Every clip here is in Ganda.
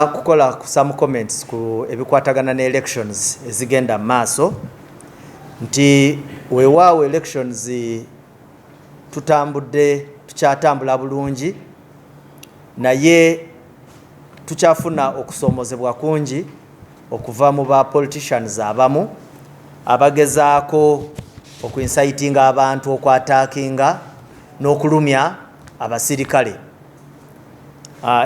kukola some comments ku ebikwatagana ne elections ezigenda maaso nti weewaawo elections tukyatambula bulungi naye tukyafuna okusomozebwa kungi okuva mu ba politicians abamu abagezaako okuincitinga abantu okwataakinga n'okulumya abasirikale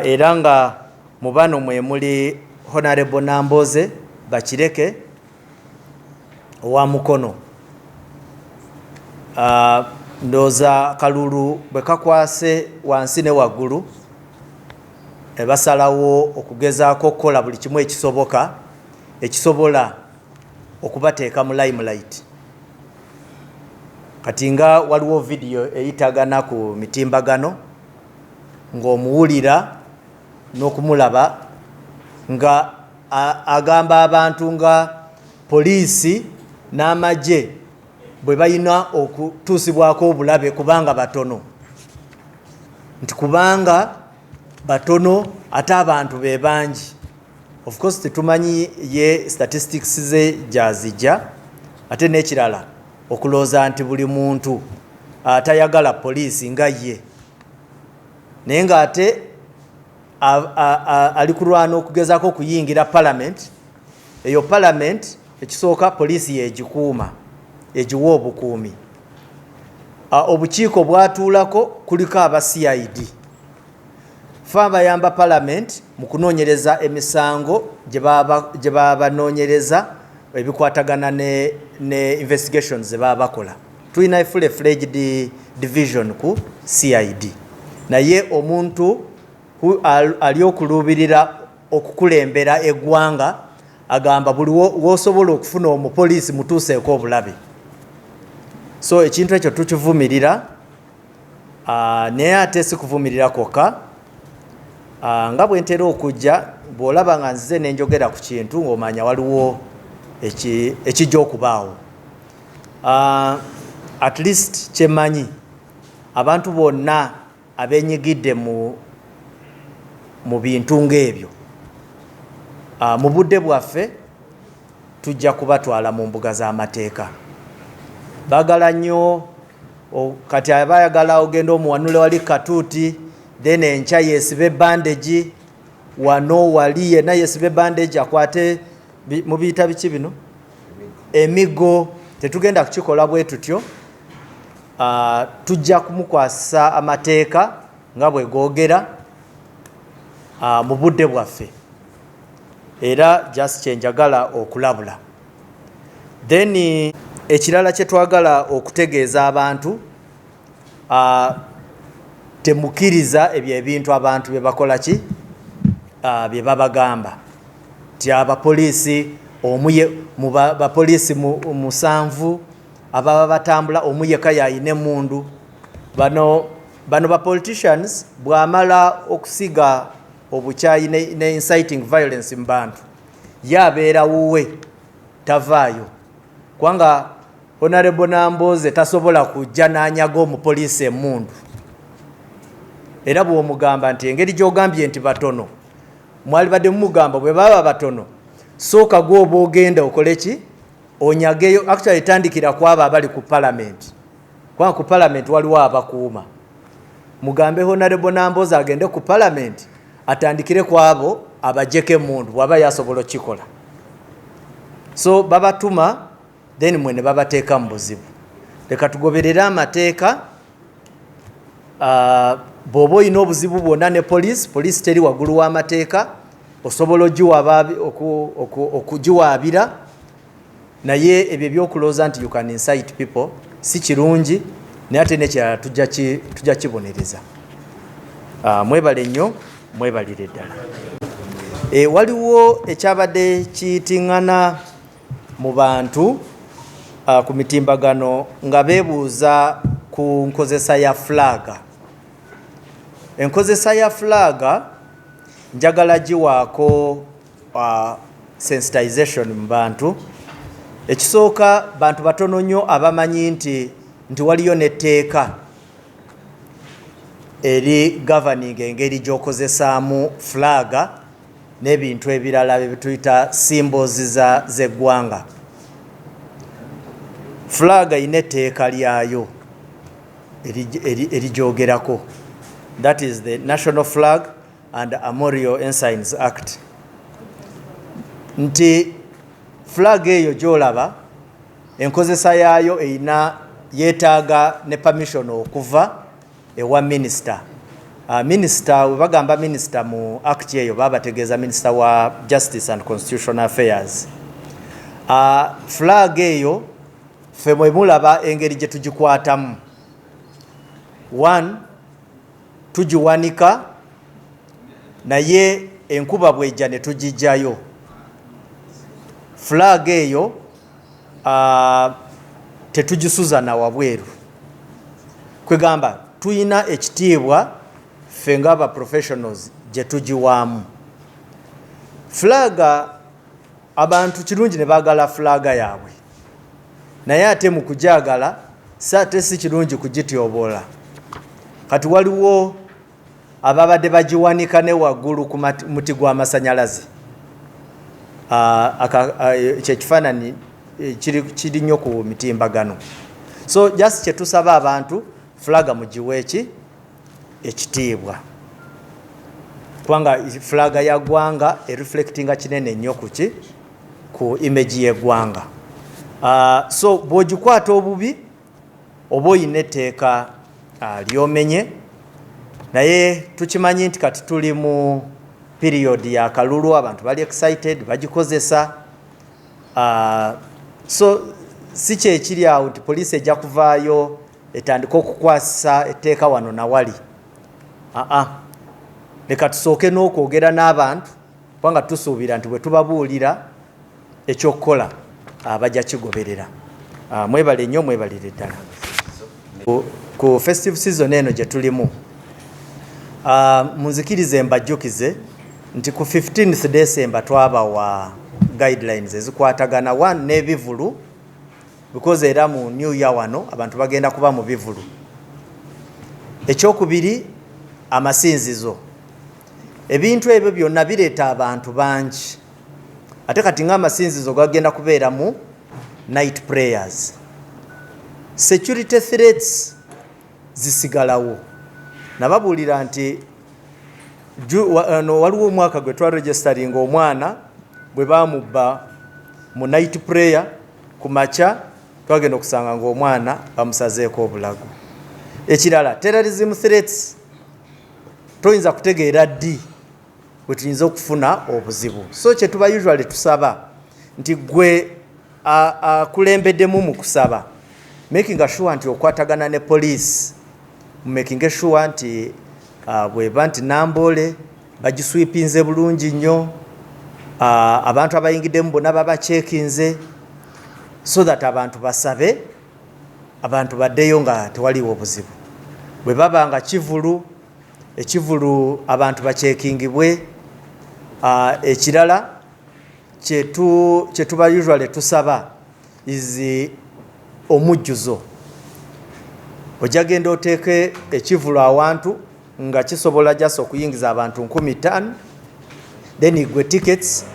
era nga mu bano mwe muli Honorable Nambooze Bakireke owa Mukono. Ndooza kalulu bwe kakwase wansi ne waggulu basalawo okugezaako okukola buli kimu ekisobola okubateeka mu limelight. Kati nga waliwo video eyitagana ku mitimbagano ng'omuwulira n'okumulaba nga agamba abantu nga poliisi n'amagye bwe balina okutuusibwako obulabe kubanga batono, nti kubanga batono ate abantu be bangi. Of course tetumanyi ye statistics ze gyazijja, ate n'ekirala okulooza nti buli muntu atayagala poliisi nga ye naye ng'ate ali kulwana okugezaako okuyingira parliament. Eyo parliament ekisooka poliisi yegikuuma, egiwa obukuumi. Obukiiko bwatuulako kuliko aba CID. Fe abayamba parliament mu kunoonyereza emisango gye baba banoonyereza ebikwatagana ne investigations ze baba bakola. Tulina full-fledged division ku CID. Naye omuntu ali okuluubirira okukulembera eggwanga agamba buli w'osobola okufuna omupoliisi mutuuseeko obulabe. So ekintu ekyo tukivumirira, naye ate si kuvumirira kwokka. Nga bwe ntera okujja bw'olaba nga nzize ne njogera ku kintu ng'omanya waliwo ekijja okubaawo. At least kyemmanyi abantu bonna abenyigidde mu bintu ng'ebyo mu budde bwaffe tujja kubatwala mu mbuga z'amateeka. Baagala nnyo kati abayagala ogenda omuwanule wali katuuti then enkya yeesibe bandage wano wali yenna yeesibe bandage akwate mu biyita biki bino emigo. Tetugenda kukikola bwe tutyo. Tujja kumukwasa amateeka nga bwe googera mu budde bwaffe, era just kyenjagala okulabula. Then ekirala kye twagala okutegeeza abantu, temukkiriza ebyo ebintu abantu bye bakola ki bye babagamba nti abapoliisi mu bapoliisi 7 ababa batambula omu yekka yayina emmundu. Bano ba politicians bw'amala okusiga obukyayi ne inciting violence mu bantu yabeera wuwe tavaayo, kubanga Honorable Nambooze tasobola kujja n'anyaga omupoliisi emmundu. Era bw'omugamba nti engeri gy'ogambye nti batono mwali badde mumugamba bwe baba batono sooka gw'oba ogenda okole ki onyageyo. Actually etandikira kwabo abali ku parliament, kubanga ku parliament waliwo abakuuma. Mugambe Honorable Nambooze agende ku parliament atandikire kwabo abajjeko emmundu bw'aba yasobola okikola. So babatuma then mwe ne babateeka mu buzibu. Leka tugoberere amateeka. Bw'oba olina obuzibu bwonna ne poliisi teri waggulu w'amateeka, osobola okugiwaabira. Naye ebyo ebyokulooza nti you can incite people si kirungi, naye ate nekirala tujja kibonereza. Mwebale nnyo, mwebalire ddala. Waliwo ekyabadde kiyitiŋŋana mu bantu ku mitimbagano nga beebuuza ku nkozesa ya flaga. Enkozesa ya flaga njagala giwaako sensitization mu bantu. Ekisooka bantu batono nnyo abamanyi nti waliyo n'etteeka eri governing engeri gy'okozesaamu flaga n'ebintu ebirala bye tuyita symbols z'eggwanga. Flag ine etteeka lyayo erijoogerako. That is the National Flag and Armorial Ensigns Act. Nti flag eyo gy'olaba enkozesa yaayo eyina yeetaaga ne permission okuva ewa minister. Minister we bagamba minister mu act eyo babategeeza minister wa Justice and Constitutional Affairs. Flag eyo ffe mwe mulaba engeri gye tugikwatamu. 1 tugiwanika naye enkuba bwejja ne tugijjayo. Flag eyo tetugisuza na wabweru. Kwegamba tuyina ekitiibwa ffe ng'aba professionals gye tugiwaamu. Flag abantu kirungi ne baagala flag yaabwe, naye ate mu kugyagala ate si kirungi kugityoboola. Kati waliwo ababadde bagiwanika ne waggulu ku muti gw'amasannyalaze. Kyekifaananyi kiri nnyo ku mitimbagano. So just kye tusaba abantu, flag mugiwe ekitiibwa, kubanga flag ya ggwanga ereflectinga kinene nnyo ku image y'eggwanga. So bw'ogikwata obubi oba oyina etteeka lyomenye, naye tukimanyi nti kati tuli mu period ya kalulu, abantu bali excited bagikozesa. So si kyekiri awo nti poliisi ejja kuvaayo etandika okukwasa etteeka wano na wali. Leka tusooke n'okwogera n'abantu, kubanga tusuubira nti bwe tubabuulira ekyokukola bajja kigoberera. Mwebale nnyo, mwebalire ddala. Ku festive season eno gye tulimu, munzikirize mbajjukize nti ku 15th December twabawa guidelines ezikwatagana 1 n'ebivulu, because era mu new year wano abantu bagenda kuba mu bivulu. Ekyokubiri amasinzizo. Ebintu ebyo byonna bireeta abantu bangi, ate kati ng'amasinzizo gagenda kubeera mu night prayers. Security threats zisigalawo. Nababuulira nti waliwo omwaka gwe twaregisteringa omwana bwe bamubba mu night prayer ku makya, twagenda okusanga ng'omwana bamusazeeko obulago. Ekirala, terrorism threats, toyinza kutegeera ddi bwe tuyinza okufuna obuzibu. So kye tuba usually tusaba nti gwe akulembeddemu mu kusaba, making sure nti okwatagana ne police, making sure nti bweba nti Nambooze bagiswipinze bulungi nnyo, abantu abayingiddemu bonna babacekinze, so that abantu basabe, abantu baddeyo nga tewaliwo buzibu. Bwe baba nga ekivulu abantu bacekingibwe. Ekirala kye tuba usually tusaba izi omujjuzo. Ojja genda oteeke ekivulu awantu nga kisobola jasa okuyingiza abantu 15,000, then igwe tickets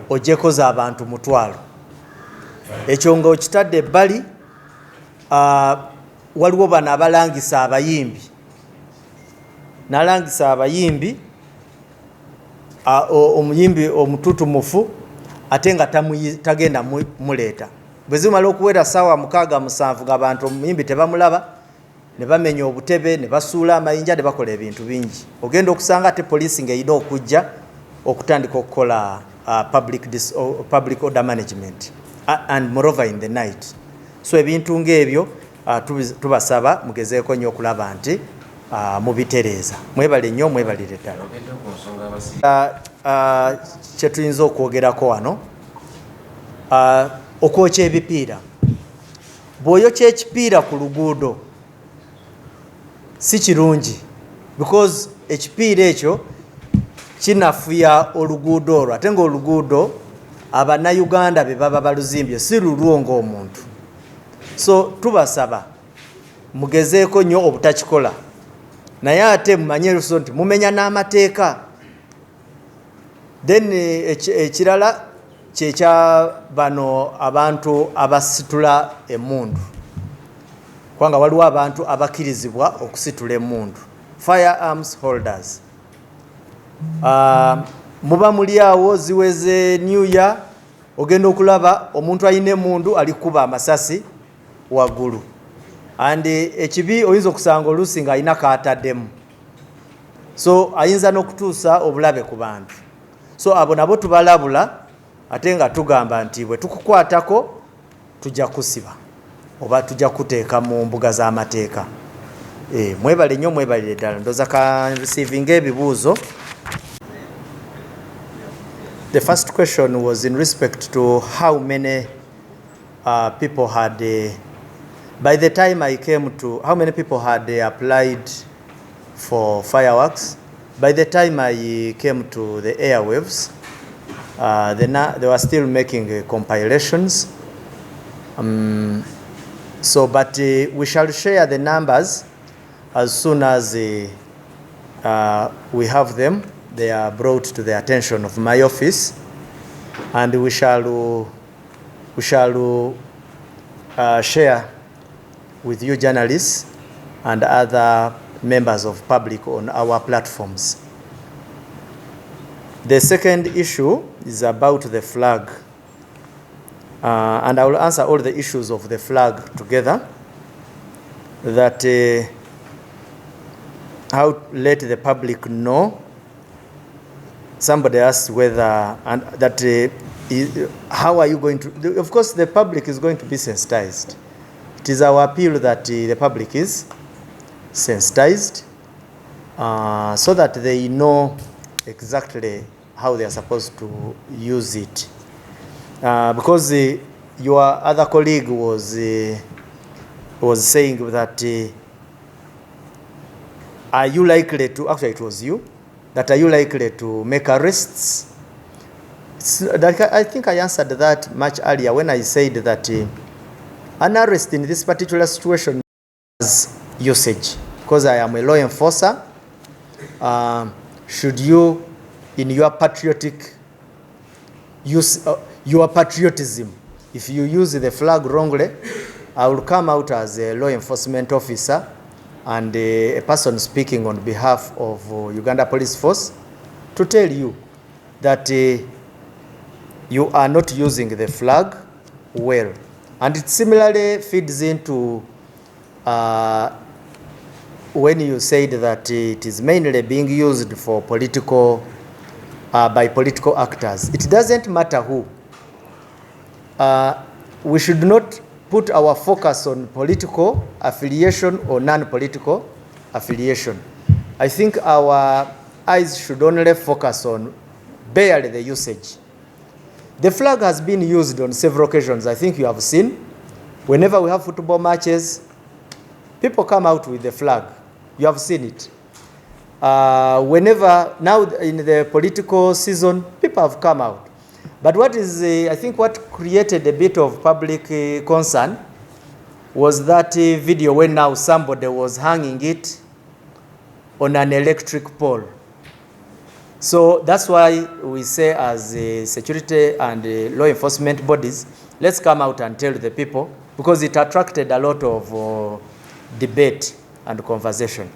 ojjekoza abantu 1,000. Ekyo nga okitadde ebbali, waliwo bano abalangisa abayimbi, nalangisa abayimbi, omuyimbi omututumufu ate nga tagenda muleeta. Bwe zimala okuwera ssaawa 6-7 ng'abantu omuyimbi tebamulaba, ne bamenya obutebe, ne basuula amayinja, ne bakola ebintu bingi. Ogenda okusanga ate poliisi ng'eyina okujja okutandika okukola public order management and moreover in the night. So ebintu ng'ebyo tubasaba mugezeeko nnyo okulaba nti mubitereeza. Mwebale nnyo, mwebalire ddala. Kye tuyinza okwogerako wano, okwokya ebipiira. Bw'oyokya ekipiira ku luguudo si kirungi, because ekipiira ekyo kinafuya oluguudo olwo, ate ng'oluguudo Abannayuganda be baba baluzimbye si lulwo ng'omuntu. So tubasaba mugezeeko nnyo obutakikola, naye ate mumanye luso nti mumenya n'amateeka. Then ekirala kyekya bano abantu abasitula emmundu, kubanga waliwo abantu abakirizibwa okusitula emmundu, firearms holders. Muba muli awo ziweze New Year, ogenda okulaba omuntu alina emmundu ali kuba amasasi waggulu, and ekibi oyinza okusanga oluusi nga alina kaataddemu, so ayinza n'okutuusa obulabe ku bantu. So abo nabo tubalabula, ate nga tugamba nti bwe tukukwatako tujja kusiba oba tujja kuteeka mu mbuga z'amateeka. Mwebale nnyo, mwebalire ddala. Ndoza ka receiving ebibuuzo. The first question was in respect to how many people had, by the time I came to, how many people had applied for fireworks. By the time I came to the airwaves, they were still making compilations. But we shall share the numbers as soon as we have them. They are brought to the attention of my office, and we shall share with you journalists and other members of public on our platforms. The second issue is about the flag, and I will answer all the issues of the flag together. That how let the public know. Somebody asked whether, and that how are you going to, of course the public is going to be sensitized. It is our appeal that the public is sensitized so that they know exactly how they are supposed to use it. Because your other colleague was saying that are you likely to, actually it was you, that are you likely to make arrests? I think I answered that much earlier when I said that an arrest in this particular situation has usage, because I am a law enforcer. Should you, in your patriotic use, your patriotism, if you use the flag wrongly, I will come out as a law enforcement officer and a person speaking on behalf of Uganda Police Force to tell you that you are not using the flag well. And it similarly feeds into when you said that it is mainly being used for political, by political actors. It doesn't matter who. We should not put our focus on political affiliation or non-political affiliation. I think our eyes should only focus on barely the usage. The flag has been used on several occasions. I think you have seen. Whenever we have football matches, people come out with the flag. You have seen it. Whenever, now in the political season, people have come out. But what is, I think what created a bit of public concern was that video when now somebody was hanging it on an electric pole. So that's why we say as security and law enforcement bodies, let's come out and tell the people, because it attracted a lot of debate and conversation.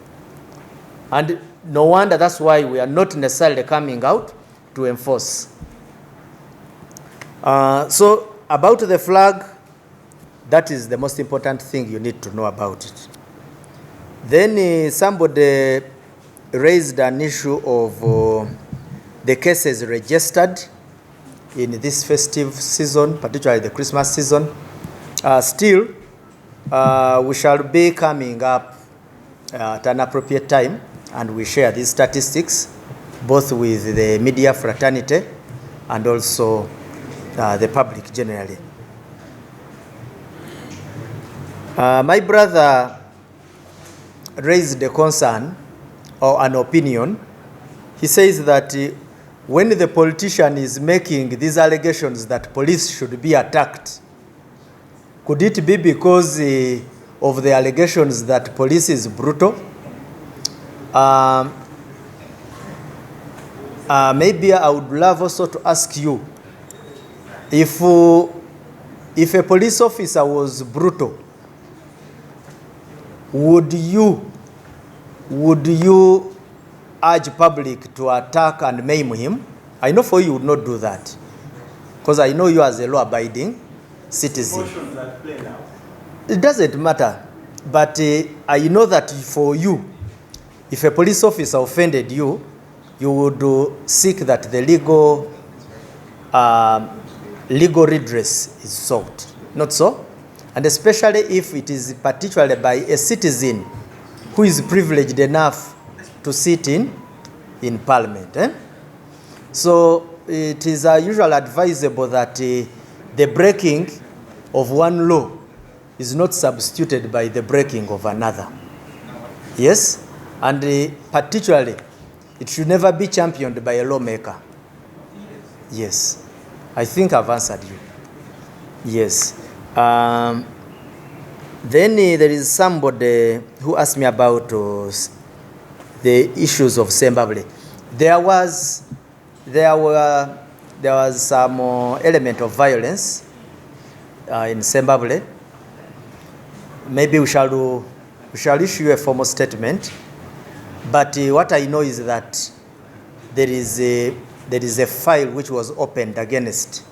And no wonder that's why we are not necessarily coming out to enforce. So about the flag, that is the most important thing you need to know about it. Then somebody raised an issue of the cases registered in this festive season, particularly the Christmas season. Still, we shall be coming up at an appropriate time, and we share these statistics both with the media fraternity and also the public generally. My brother raised a concern or an opinion. He says that when the politician is making these allegations that police should be attacked, could it be because of the allegations that police is brutal? maybe I would love also to ask you, if a police officer was brutal, would you urge public to attack and maim him? I know for you would not do that, because I know you as a law-abiding citizen. It doesn't matter, but I know that for you, if a police officer offended you, you would seek that the legal redress is sought. Not so? And especially if it is particularly by a citizen who is privileged enough to sit in parliament. So it is usually advisable that the breaking of one law is not substituted by the breaking of another. Yes? And particularly, it should never be championed by a lawmaker. Yes. I think I've answered you. Yes. Then there is somebody who asked me about the issues of Zimbabwe. There was some element of violence in Zimbabwe. Maybe we shall issue a formal statement. But what I know is that there is a file which was opened against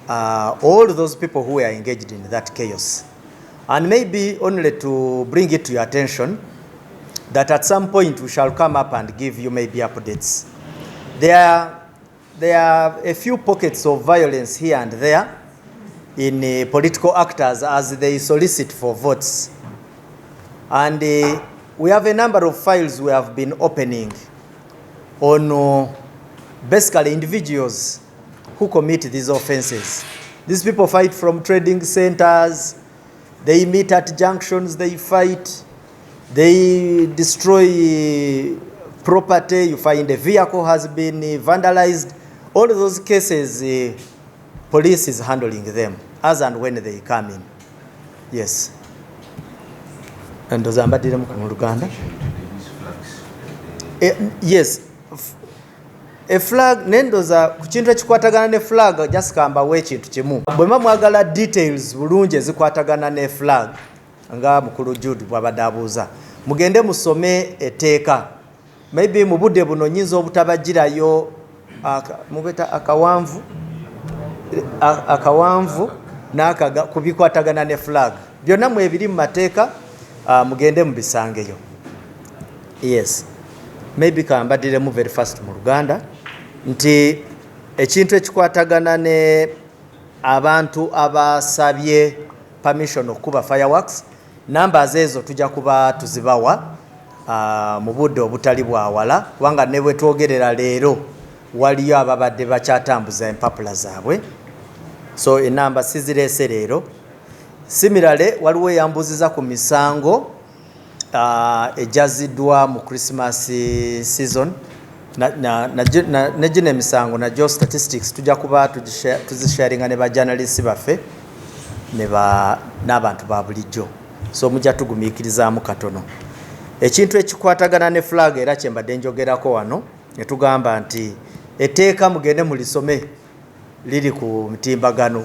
all those people who were engaged in that chaos. And maybe only to bring it to your attention that at some point we shall come up and give you maybe updates. There are a few pockets of violence here and there in political actors as they solicit for votes. And we have a number of files we have been opening on basically individuals who commit these offenses. These people fight from trading centers, they meet at junctions, they fight, they destroy property, you find a vehicle has been vandalized. All those cases, police is handling them as and when they come in. Yes. And those are yes. A flag nendoza kuchintu ekikwatagana ne flag just kamba we kintu kimu bwema mwagala details bulungi ezikwatagana ne flag nga mukulu Jude bwabadabuza mugende musome eteeka maybe mu budde buno nyinza obutabagirayo mubeta akawanvu n'akaga kubikwatagana ne flag byonna mu ebiri mu mateeka mugende mubisangeyo. Yes, maybe kambadiremu very fast mu Luganda nti ekintu ekikwatagana ne abantu abasabye permission okuba fireworks numbers ezo tujja kuba tuzibawa mu budde obutali bwawala kubanga ne bwe twogerera leero waliyo ababadde bakyatambuza empapula zaabwe, so enamba sizirese leero. Similarly waliwo eyambuziza ku misango ejaziddwa mu Christmas season negine emisango najyo statistics tujja kuba tuzisharinga ne ba journalists baffe n'abantu ba bulijjo, so mujja tugumiikirizaamu katono. Ekintu ekikwatagana ne flag era kyembadde njogerako wano netugamba nti eteeka mugende mulisome liri ku mitimbagano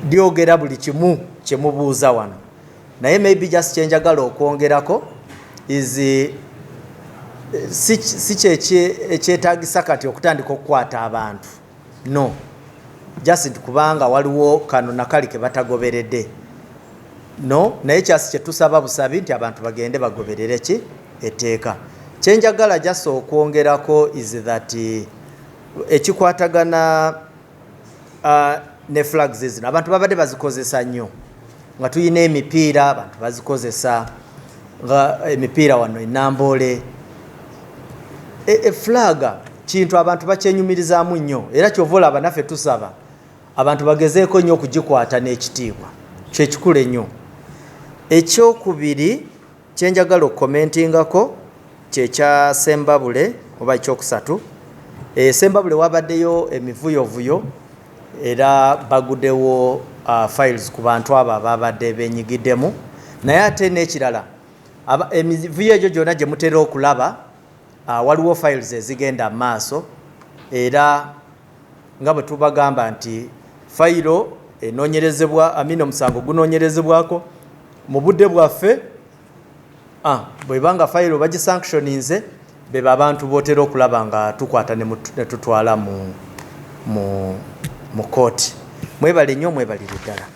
lyogera buli kimu kyemubuuza wano, naye maybe just kyenjagala okwongerako is si ekyetaagisa kati okutandika okukwata abantu, no, just kubanga waliwo kano nakali ke batagoberedde, no, naye kyasi kyetusaba busabi nti abantu bagende bagoberere ki eteeka. Kyenjagala just okwongerako is that ekikwatagana ne flags zino abantu babadde bazikozesa nnyo nga tuyina emipiira abantu bazikozesa nga emipiira wano enamboole flaga kintu abantu bakyenyumirizaamu nnyo era kyova olaba naffe tusaba abantu bagezeeko nnyo okugikwata n'ekitiibwa kyekikulu ennyo. Ekyokubiri kyenjagala okukomentingako kyekya Zimbabwe oba ekyokusatu. Zimbabwe wabaddeyo emivuyovuyo era baguddewo files ku bantu abo ababadde benyigiddemu, naye ate n'ekirala emivuyo egyo gyonna gye mutera okulaba waliwo files ezigenda maaso era nga bwe tubagamba nti fayiro enoonyerezebwa omusango gunoonyerezebwako mu budde bwaffe bwebanga fayiro bagisanctioninze beba abantu bootera okulaba nga tukwata ne tutwala mu kooti. Mwebale nnyo, mwebalire ddala.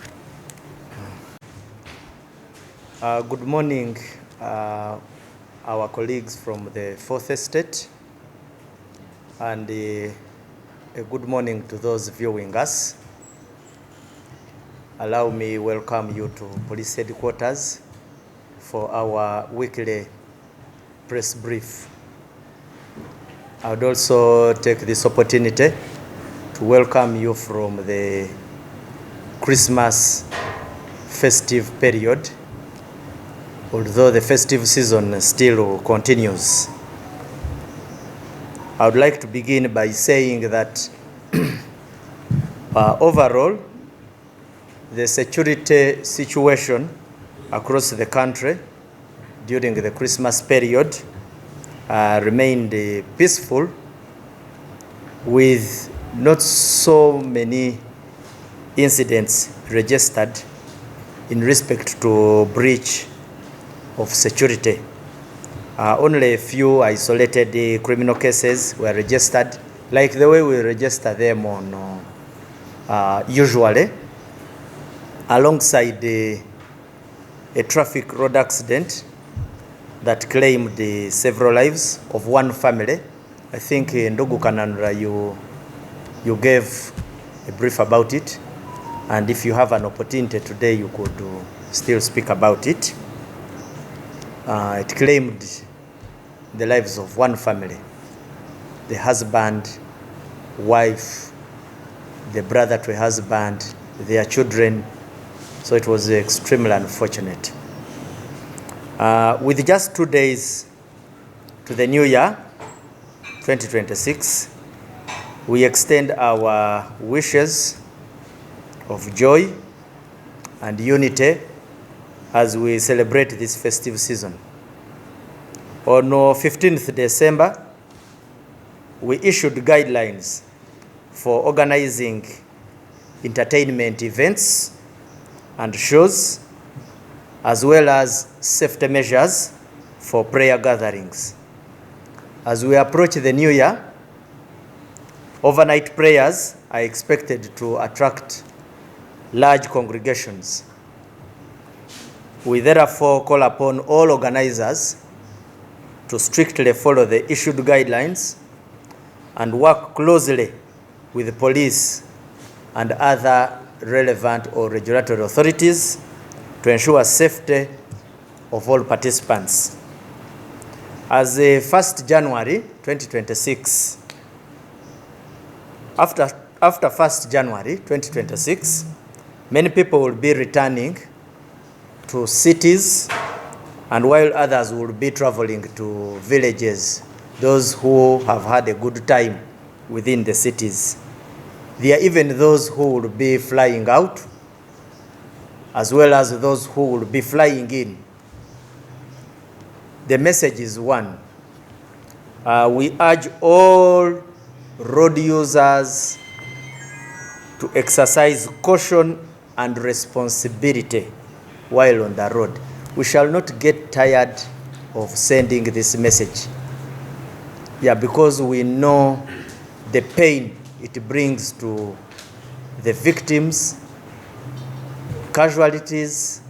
Good morning, our colleagues from the Fourth Estate, and a good morning to those viewing us. Allow me welcome you to Police Headquarters for our weekly press brief. I would also take this opportunity to welcome you from the Christmas festive period, although the festive season still continues. I would like to begin by saying that overall, the security situation across the country during the Christmas period remained peaceful, with not so many incidents registered in respect to breach of security. Only a few isolated criminal cases were registered, like the way we register them on usually, alongside a traffic road accident that claimed several lives of one family. I think Ndugu Kananura, you gave a brief about it, and if you have an opportunity today, you could still speak about it. It claimed the lives of one family: the husband, wife, the brother to a husband, their children. So it was extremely unfortunate. With just 2 days to the new year, 2026, we extend our wishes of joy and unity as we celebrate this festive season. On 15th December, we issued guidelines for organizing entertainment events and shows, as well as safety measures for prayer gatherings. As we approach the new year, overnight prayers are expected to attract large congregations. We therefore call upon all organizers to strictly follow the issued guidelines and work closely with the police and other relevant or regulatory authorities to ensure safety of all participants. As 1st January 2026, after 1st January 2026, many people will be returning to cities, and while others will be traveling to villages, those who have had a good time within the cities. There are even those who will be flying out, as well as those who will be flying in. The message is one. We urge all road users to exercise caution and responsibility while on the road. We shall not get tired of sending this message. Because we know the pain it brings to the victims, casualties,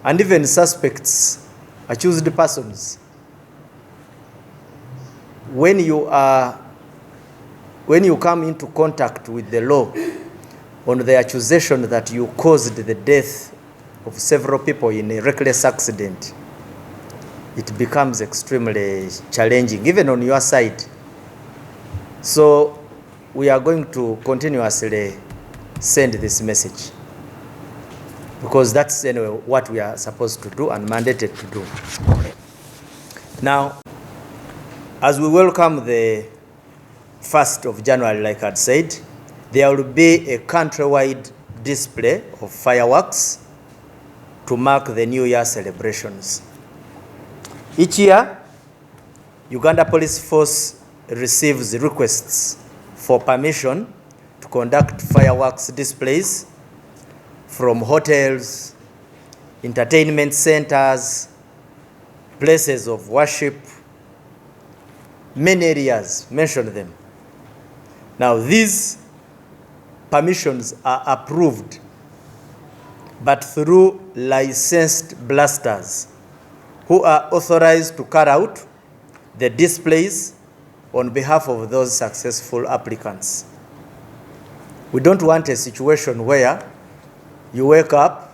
and even suspects, accused persons. When you come into contact with the law on the accusation that you caused the death of several people in a reckless accident, it becomes extremely challenging, even on your side. So we are going to continuously send this message, because that's anyway what we are supposed to do and mandated to do. Now, as we welcome the 1st of January, like I'd said, there will be a countrywide display of fireworks to mark the New Year celebrations. Each year, Uganda Police Force receives requests for permission to conduct fireworks displays from hotels, entertainment centers, places of worship, many areas, mention them. Now these permissions are approved, but through licensed blasters who are authorized to carry out the displays on behalf of those successful applicants. We don't want a situation where you wake up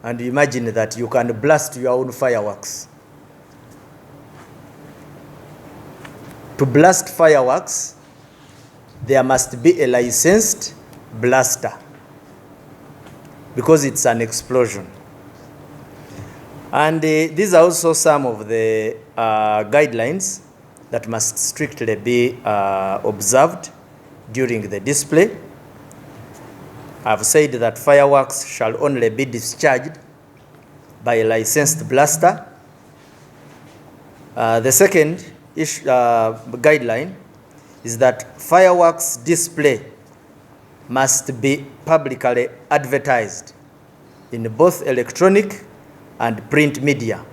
and you imagine that you can blast your own fireworks. To blast fireworks, there must be a licensed blaster because it's an explosion. And these are also some of the guidelines that must strictly be observed during the display. I've said that fireworks shall only be discharged by a licensed blaster. The second guideline is that fireworks display must be publicly advertised in both electronic and print media.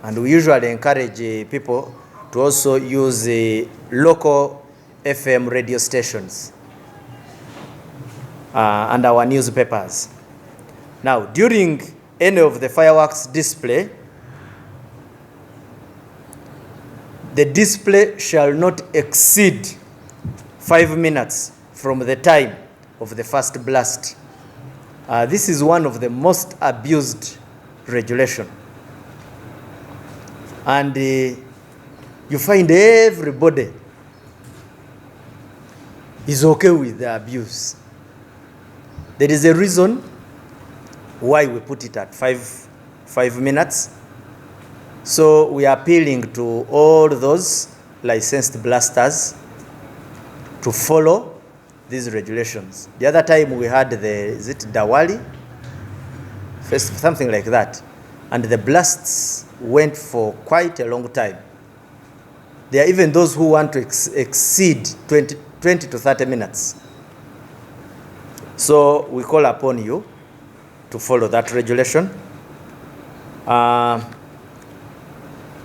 And we usually encourage people to also use local FM radio stations and our newspapers. Now, during any of the fireworks display, the display shall not exceed 5 minutes from the time of the first blast. This is one of the most abused regulations. And you find everybody is okay with the abuse. There is a reason why we put it at 5 minutes. So we are appealing to all those licensed blasters to follow these regulations. The other time we had is it Dawali? Something like that. And the blasts went for quite a long time. There are even those who want to exceed 20 to 30 minutes. So we call upon you to follow that regulation.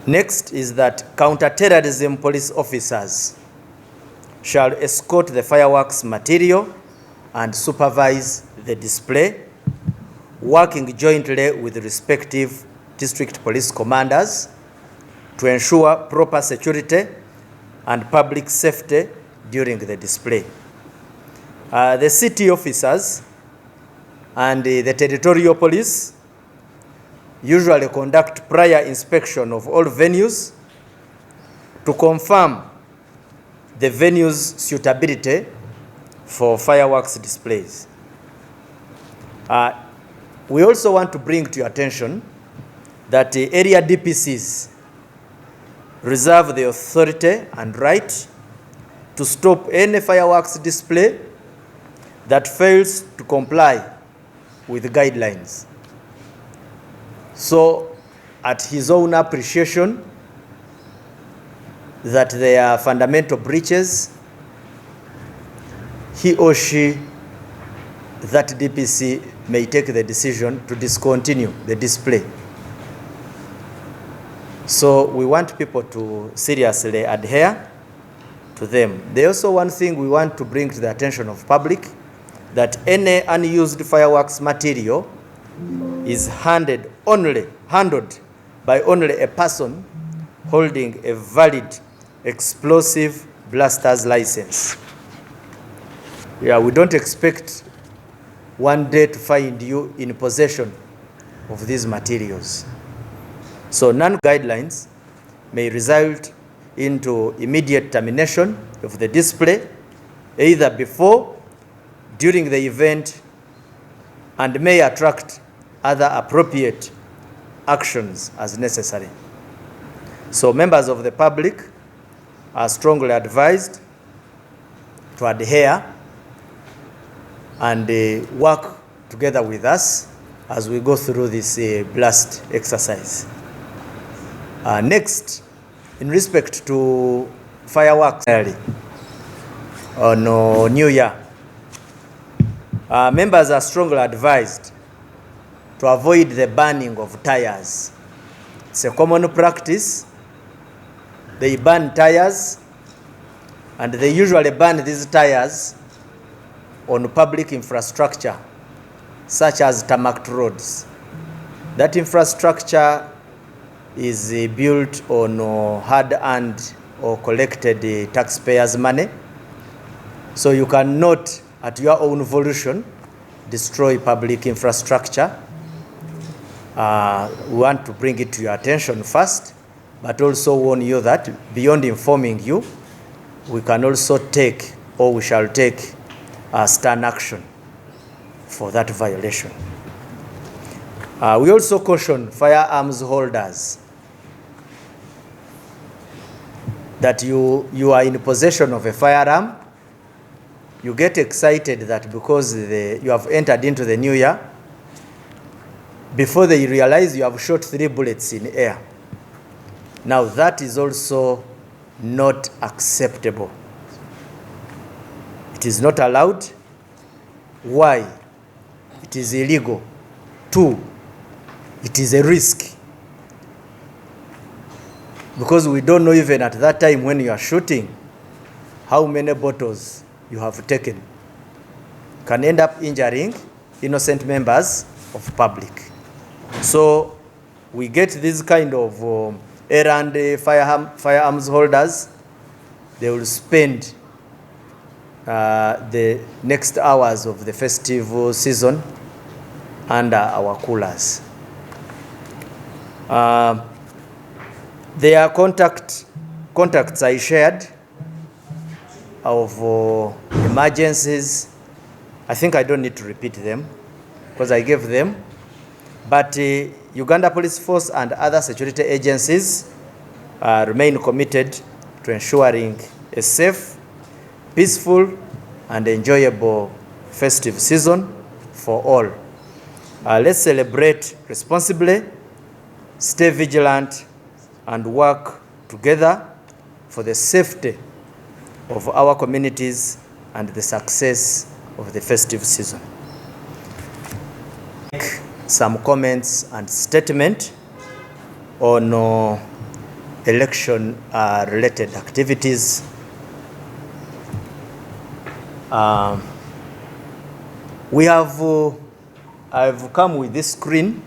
Next is that counter-terrorism police officers shall escort the fireworks material and supervise the display, working jointly with the respective district police commanders to ensure proper security and public safety during the display. The city officers and the territorial police usually conduct prior inspection of all venues to confirm the venue's suitability for fireworks displays. We also want to bring to your attention that the area DPCs reserve the authority and right to stop any fireworks display that fails to comply with guidelines. So, at his own appreciation that there are fundamental breaches, he or she, that DPC, may take the decision to discontinue the display. So we want people to seriously adhere to them. There's also one thing we want to bring to the attention of public, that any unused fireworks material is handled by only a person holding a valid explosive blaster's license. Yeah, we don't expect one day to find you in possession of these materials. So non-guidelines may result into immediate termination of the display, either before, during the event, and may attract other appropriate actions as necessary. So members of the public are strongly advised to adhere and work together with us as we go through this blast exercise. Next, in respect to fireworks on New Year, members are strongly advised to avoid the burning of tires. It's a common practice. They burn tires, and they usually burn these tires on public infrastructure, such as tarmac roads. That infrastructure is built on hard-earned or collected taxpayers' money. So you cannot, at your own volition, destroy public infrastructure. We want to bring it to your attention first, but also warn you that beyond informing you, we can also take, or we shall take, stern action for that violation. We also caution firearms holders that you are in possession of a firearm. You get excited that because you have entered into the new year, before they realize you have shot 3 bullets in air. Now that is also not acceptable. It is not allowed. Why? It is illegal. 2, it is a risk. Because we don't know even at that time when you are shooting how many bottles you have taken. Can end up injuring innocent members of public. So we get this kind of errand firearms holders. They will spend the next hours of the festive season under our coolers. Their contacts I shared of emergencies. I think I don't need to repeat them because I gave them. But Uganda Police Force and other security agencies remain committed to ensuring a safe, peaceful, and enjoyable festive season for all. Let's celebrate responsibly, stay vigilant, and work together for the safety of our communities and the success of the festive season. Make some comments and statement on election related activities. I've come with this screen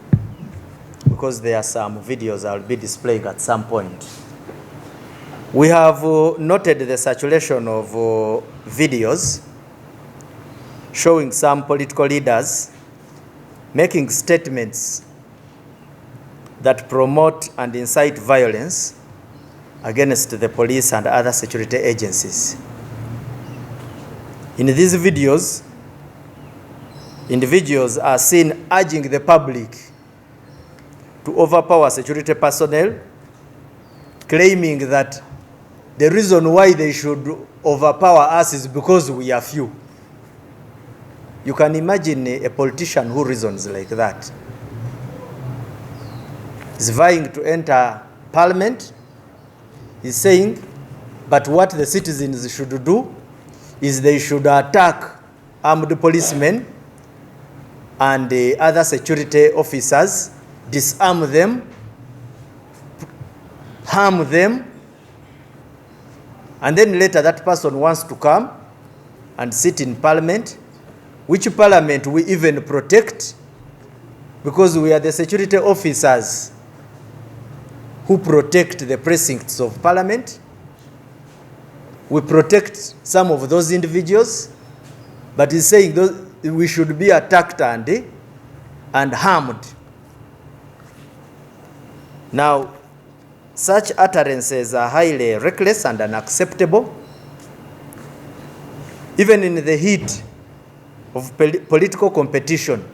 because there are some videos I'll be displaying at some point. We have noted the saturation of videos showing some political leaders making statements that promote and incite violence against the police and other security agencies. In these videos, individuals are seen urging the public to overpower security personnel, claiming that the reason why they should overpower us is because we are few. You can imagine a politician who reasons like that. He's vying to enter parliament. He's saying, but what the citizens should do is they should attack armed policemen and other security officers, disarm them, harm them, and then later that person wants to come and sit in parliament, which parliament we even protect because we are the security officers who protect the precincts of parliament. We protect some of those individuals, but he's saying we should be attacked and harmed. Now, such utterances are highly reckless and unacceptable. Even in the heat of political competition,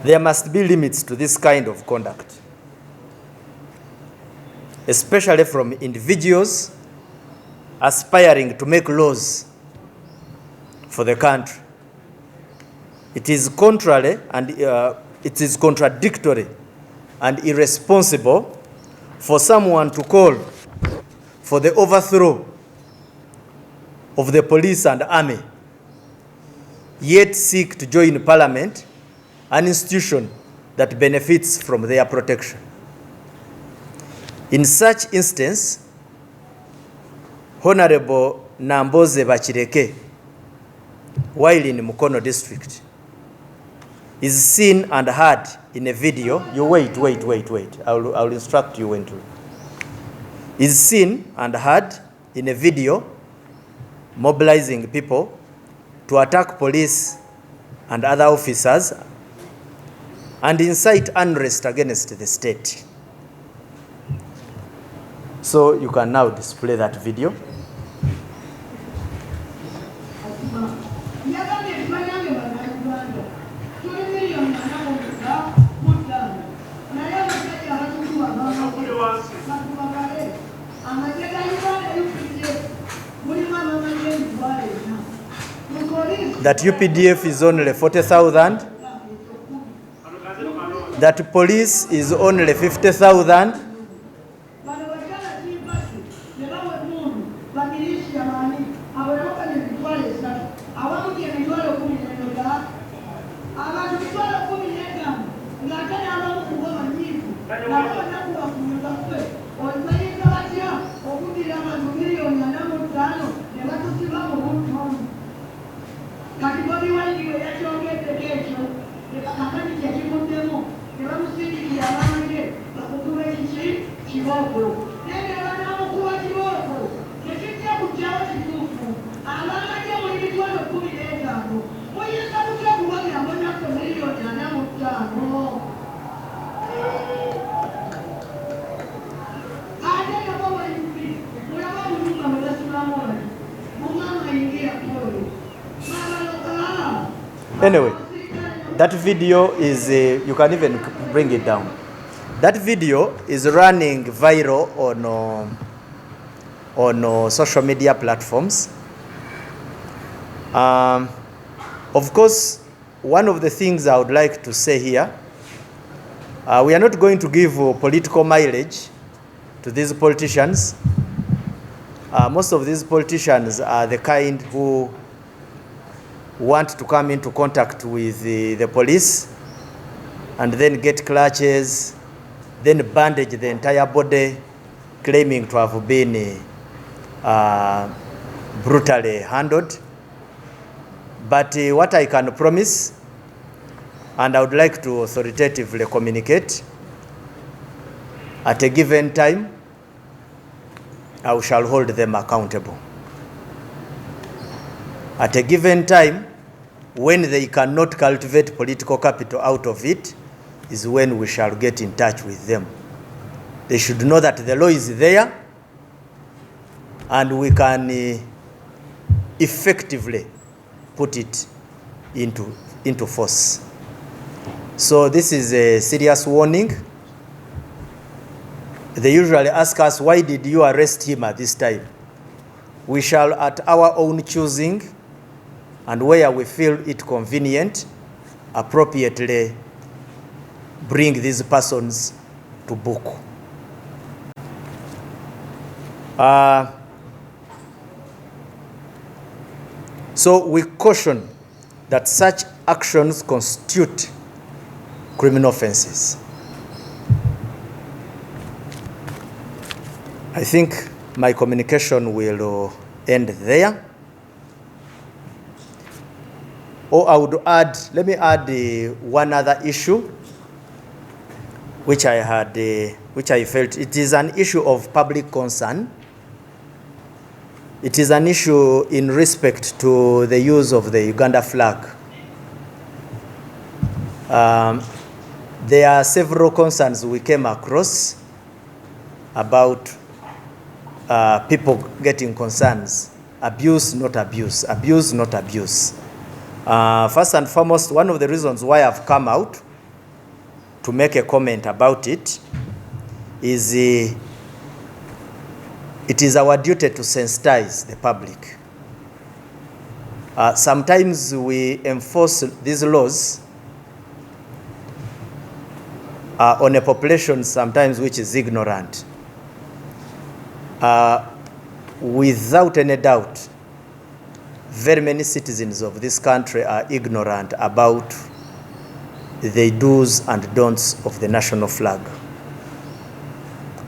there must be limits to this kind of conduct, especially from individuals aspiring to make laws for the country. It is contrary and it is contradictory and irresponsible for someone to call for the overthrow of the police and army, yet seek to join Parliament, an institution that benefits from their protection. In such instance, Honorable Nambooze Bachireke, while in Mukono district, is seen and heard in a video. You wait. I'll instruct you when to. Is seen and heard in a video mobilizing people to attack police and other officers and incite unrest against the state. So you can now display that video. That UPDF is only 40,000, that police is only 50,000, Anyway, that video is, you can even bring it down. That video is running viral on social media platforms. Of course, one of the things I would like to say here, we are not going to give political mileage to these politicians. Most of these politicians are the kind who want to come into contact with the police and then get clutches, then bandage the entire body, claiming to have been brutally handled. But what I can promise, and I would like to authoritatively communicate, at a given time, I shall hold them accountable. At a given time, when they cannot cultivate political capital out of it, is when we shall get in touch with them. They should know that the law is there and we can effectively put it into force. So this is a serious warning. They usually ask us, why did you arrest him at this time? We shall, at our own choosing, and where we feel it convenient, appropriately bring these persons to book. So we caution that such actions constitute criminal offenses. I think my communication will end there. Or I would add, let me add one other issue which I felt it is an issue of public concern. It is an issue in respect to the use of the Uganda flag. There are several concerns we came across about people getting concerns. Abuse, not abuse. Abuse, not abuse. First and foremost, one of the reasons why I've come out to make a comment about it is it is our duty to sensitize the public. Sometimes we enforce these laws on a population sometimes which is ignorant. Without any doubt, very many citizens of this country are ignorant about the do's and don'ts of the national flag.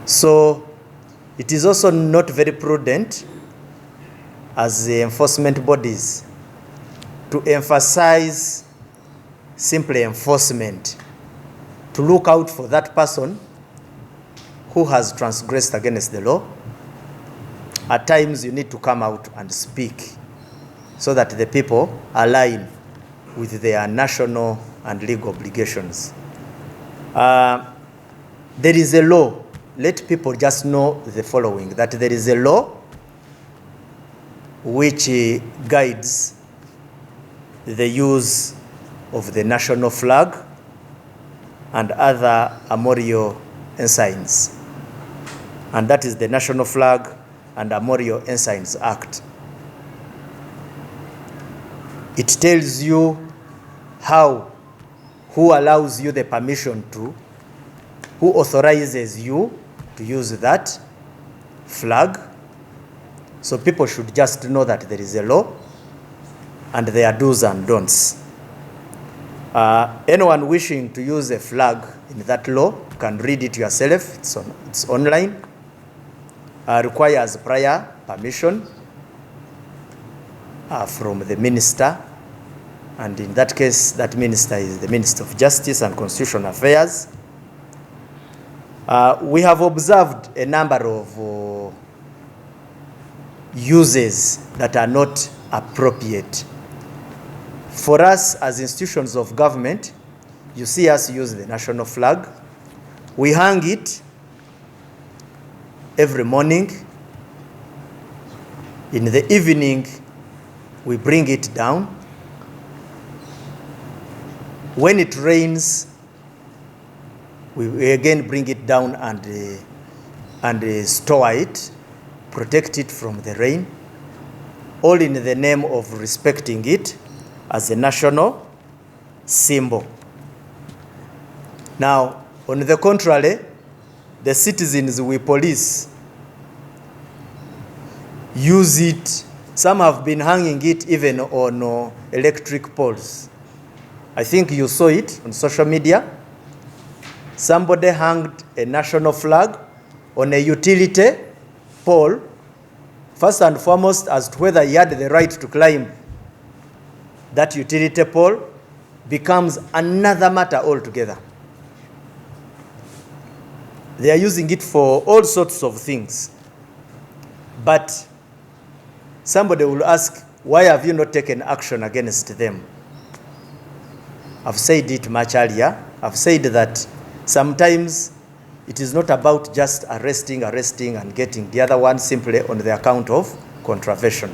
So it is also not very prudent as the enforcement bodies to emphasize simply enforcement, to look out for that person who has transgressed against the law. At times you need to come out and speak so that the people align with their national and legal obligations. There is a law. Let people just know the following, that there is a law which guides the use of the national flag and other armorial ensigns. And that is the National Flag and Armorial Ensigns Act. It tells you who allows you the permission to, who authorizes you to use that flag. So people should just know that there is a law and there are do's and don'ts. Anyone wishing to use a flag in that law can read it yourself. It's online. Requires prior permission from the minister, and in that case, that minister is the Minister of Justice and Constitutional Affairs. We have observed a number of uses that are not appropriate. For us as institutions of government, you see us use the national flag. We hang it every morning. In the evening, we bring it down. When it rains, we again bring it down and store it, protect it from the rain, all in the name of respecting it as a national symbol. Now, on the contrary, the citizens we police use it. Some have been hanging it even on electric poles. I think you saw it on social media. Somebody hanged a national flag on a utility pole, first and foremost as to whether he had the right to climb that utility pole becomes another matter altogether. They are using it for all sorts of things. But somebody will ask, why have you not taken action against them? I've said it much earlier. I've said that sometimes it is not about just arresting and getting the other one simply on the account of contravention.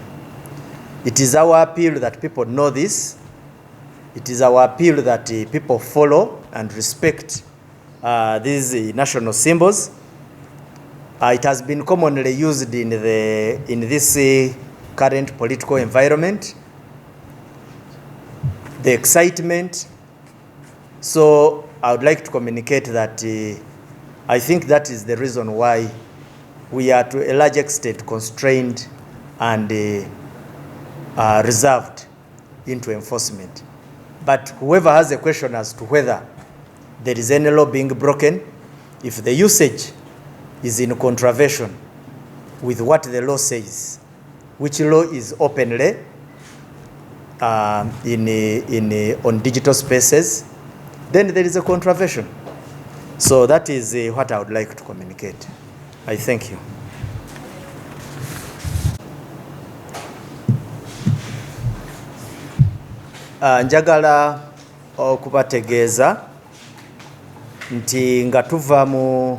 It is our appeal that people know this. It is our appeal that people follow and respect these national symbols. It has been commonly used in this current political environment, the excitement. So I would like to communicate that I think that is the reason why we are to a large extent constrained and reserved into enforcement. But whoever has a question as to whether there is any law being broken, if the usage is in contravention with what the law says, which law is openly on digital spaces, then there is a contravention. So that is what I would like to communicate. I thank you. Njagala okubategeeza nti nga tuva mu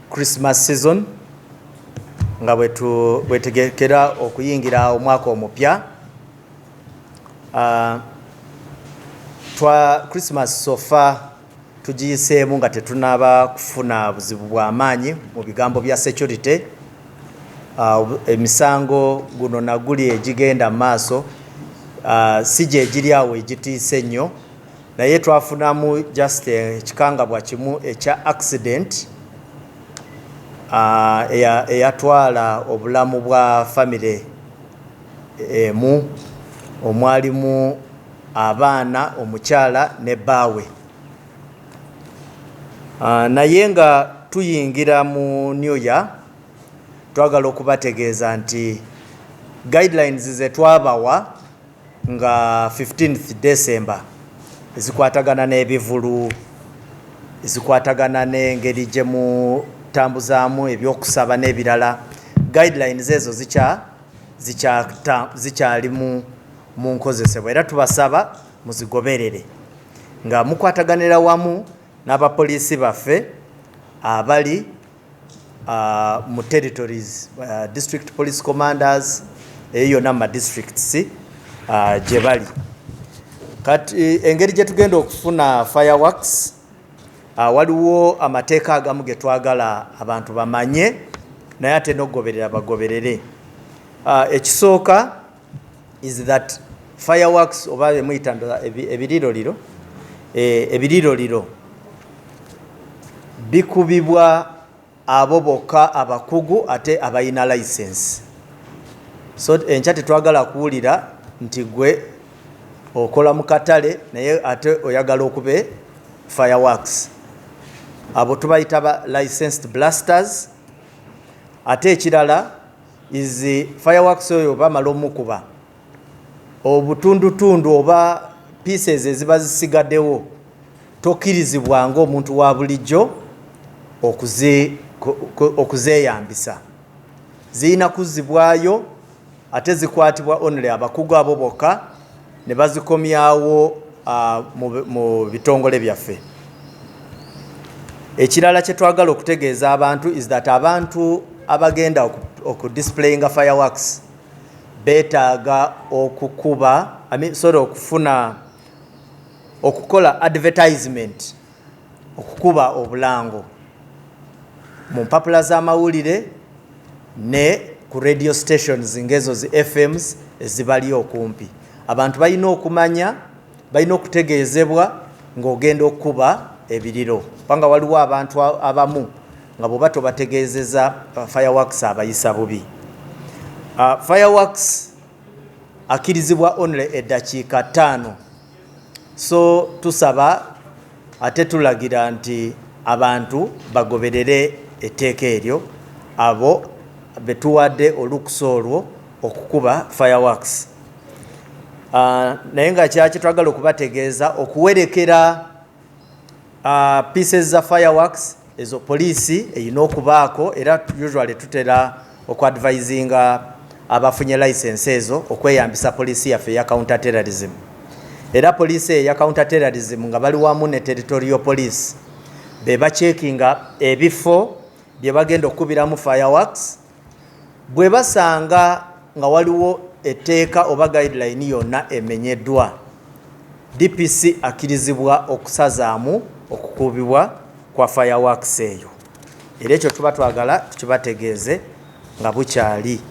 Christmas season nga bwetegekera okuyingira omwaka omupya. Christmas so far tugiyiseemu nga tetunaba kufuna buzibu bw'amaanyi mu bigambo bya security. Emisango guno naguli egigenda maaso si gye egiri awo egitiise ennyo, naye twafunamu just ekikangabwa kimu ekya accident eyatwala obulamu bwa famire emu omwalimu abaana omukyala ne bbaawe. Naye nga tuyingira mu New Year twagala okubategeeza nti guidelines ze twabawa nga 15th December ezikwatagana n'ebivulu, ezikwatagana n'engeri gye mutambuzaamu ebyokusaba n'ebirala, guidelines ezo zikyali mu nkozesebwa era tubasaba muzigoberere nga mukwataganira wamu n'abapoliisi baffe abali mu territories, district police commanders yonna mu districts gye bali. Kati engeri gye tugenda okufuna fireworks, waliwo amateeka agamu ge twagala abantu bamanye naye ate n'okugoberera bagoberere. Ekisooka is that fireworks oba bemuyita ebiriroliro bikubibwa abo bokka abakugu ate abayina license. So enkya tetwagala kuwulira nti gwe okola mu katale naye ate oyagala okube fireworks. Abo tubayita ba licensed blasters. Ate ekirala is fireworks oyo bamala omukuba obutundutundu oba pieces eziba zisigaddewo tokkirizibwanga omuntu wa bulijjo okuzeeyambisa. Ziyina kuzzibwayo ate zikwatibwa only abakugu abo bokka ne bazikomyawo mu bitongole byaffe. Ekirala kye twagala okutegeeza abantu is that abantu abagenda okudisplayinga fireworks beetaaga okukola advertisement, okukuba obulango mu mpapula z'amawulire ne ku radio stations ng'ezo zi FMs ezibali okumpi. Abantu balina okumanya, balina okutegeezebwa ng'ogenda okukuba ebiriro. Panga waliwo abantu abamu nga bw'oba tobategeezeza fireworks abayisa bubi. Fireworks akirizibwa only eddakiika 5. So tusaba ate tulagira nti abantu bagoberere etteeka eryo abo betuwadde olukusa olwo okukuba fireworks. Naye nga kyaki twagala okubategeeza okuwerekera pieces za fireworks ezo poliisi erina okubaako era usually tutera okuadvisinga abafunye license ezo okweyambisa poliisi yaffe eya counter terrorism. Era poliisi eya counter terrorism nga bali wamu ne territorial police be bacekinga ebifo bye bagenda okukubiramu fireworks. Bwe basanga nga waliwo etteeka oba guideline yonna emenyeddwa, DPC akirizibwa okusazaamu okukubibwa kwa fireworks eyo. Era ekyo tuba twagala tukibategeeze nga bukyali.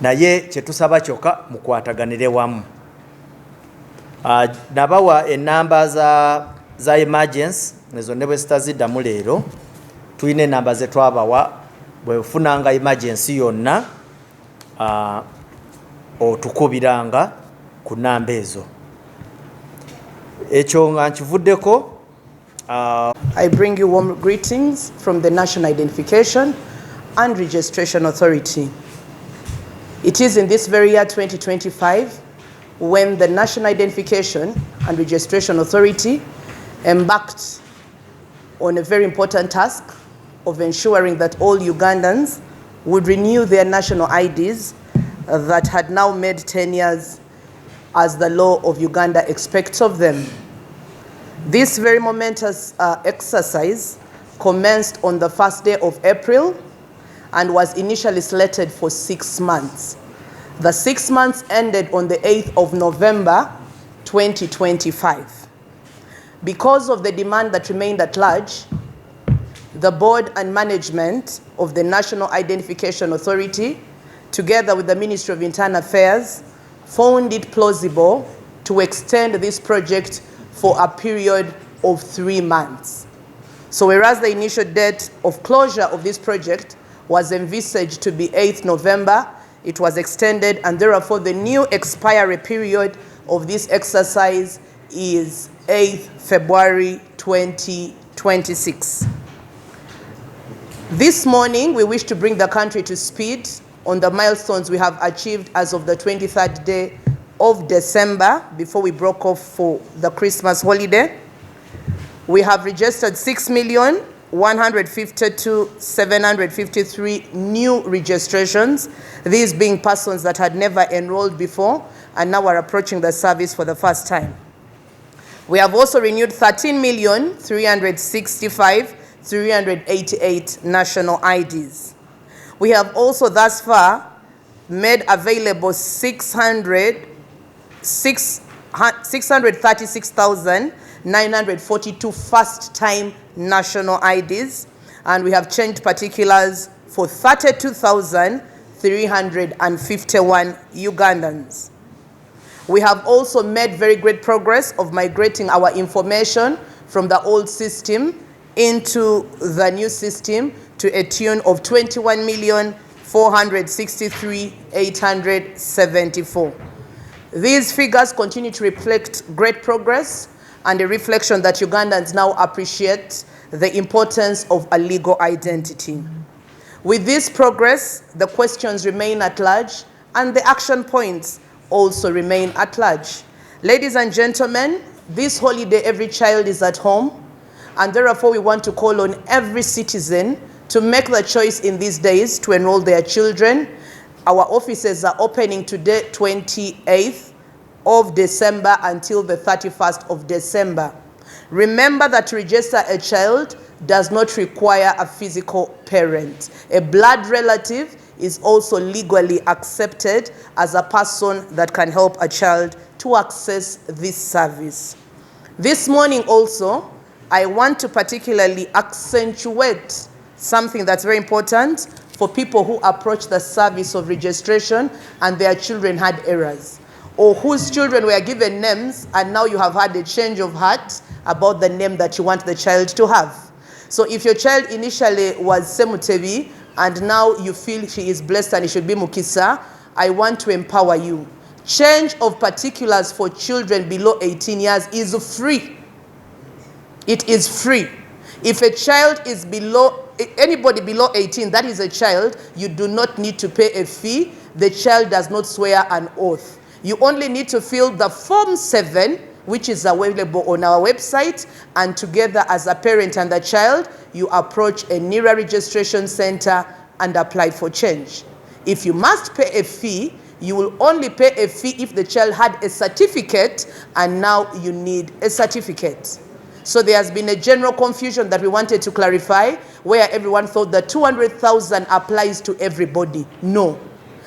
Naye kye tusaba kyokka mukwataganire wamu. Nabawa ennamba za emergency ezo ne bwe zitaziddamu leero. Tulina ennamba ze twabawa bwe ufunanga emergency yonna otukubiranga ku nnamba ezo. Ekyo nga nkivuddeko. I bring you warm greetings from the National Identification and Registration Authority. It is in this very year 2025 when the National Identification and Registration Authority embarked on a very important task of ensuring that all Ugandans would renew their national IDs that had now made 10 years as the law of Uganda expects of them. This very momentous exercise commenced on the first day of April and was initially slated for 6 months. The 6 months ended on the 8th of November 2025. Because of the demand that remained at large, the board and management of the National Identification Authority, together with the Ministry of Internal Affairs, found it plausible to extend this project for a period of 3 months. So whereas the initial date of closure of this project was envisaged to be 8th November, it was extended, and therefore the new expiry period of this exercise is 8th February 2026. This morning, we wish to bring the country to speed on the milestones we have achieved as of the 23rd day of December, before we broke off for the Christmas holiday. We have registered 6,152,753 new registrations, these being persons that had never enrolled before and now are approaching the service for the first time. We have also renewed 13,365,388 national IDs. We have also thus far made available 636,942 first-time national IDs, and we have changed particulars for 32,351 Ugandans. We have also made very great progress of migrating our information from the old system into the new system to a tune of 21,463,874. These figures continue to reflect great progress and a reflection that Ugandans now appreciate the importance of a legal identity. With this progress, the questions remain at large and the action points also remain at large. Ladies and gentlemen, this holiday every child is at home, and therefore we want to call on every citizen to make the choice in these days to enroll their children. Our offices are opening today, 28th of December, until the 31st of December. Remember that to register a child does not require a physical parent. A blood relative is also legally accepted as a person that can help a child to access this service. This morning also, I want to particularly accentuate something that's very important for people who approach the service of registration and their children had errors, or whose children were given names and now you have had a change of heart about the name that you want the child to have. So if your child initially was Semutebi and now you feel she is blessed and it should be Mukisa, I want to empower you. Change of particulars for children below 18 years is free. It is free. If a child is anybody below 18, that is a child, you do not need to pay a fee. The child does not swear an oath. You only need to fill the Form 7, which is available on our website, and together as a parent and the child, you approach a NERA registration center and apply for change. If you must pay a fee, you will only pay a fee if the child had a certificate and now you need a certificate. So there has been a general confusion that we wanted to clarify, where everyone thought that 200,000 applies to everybody. No.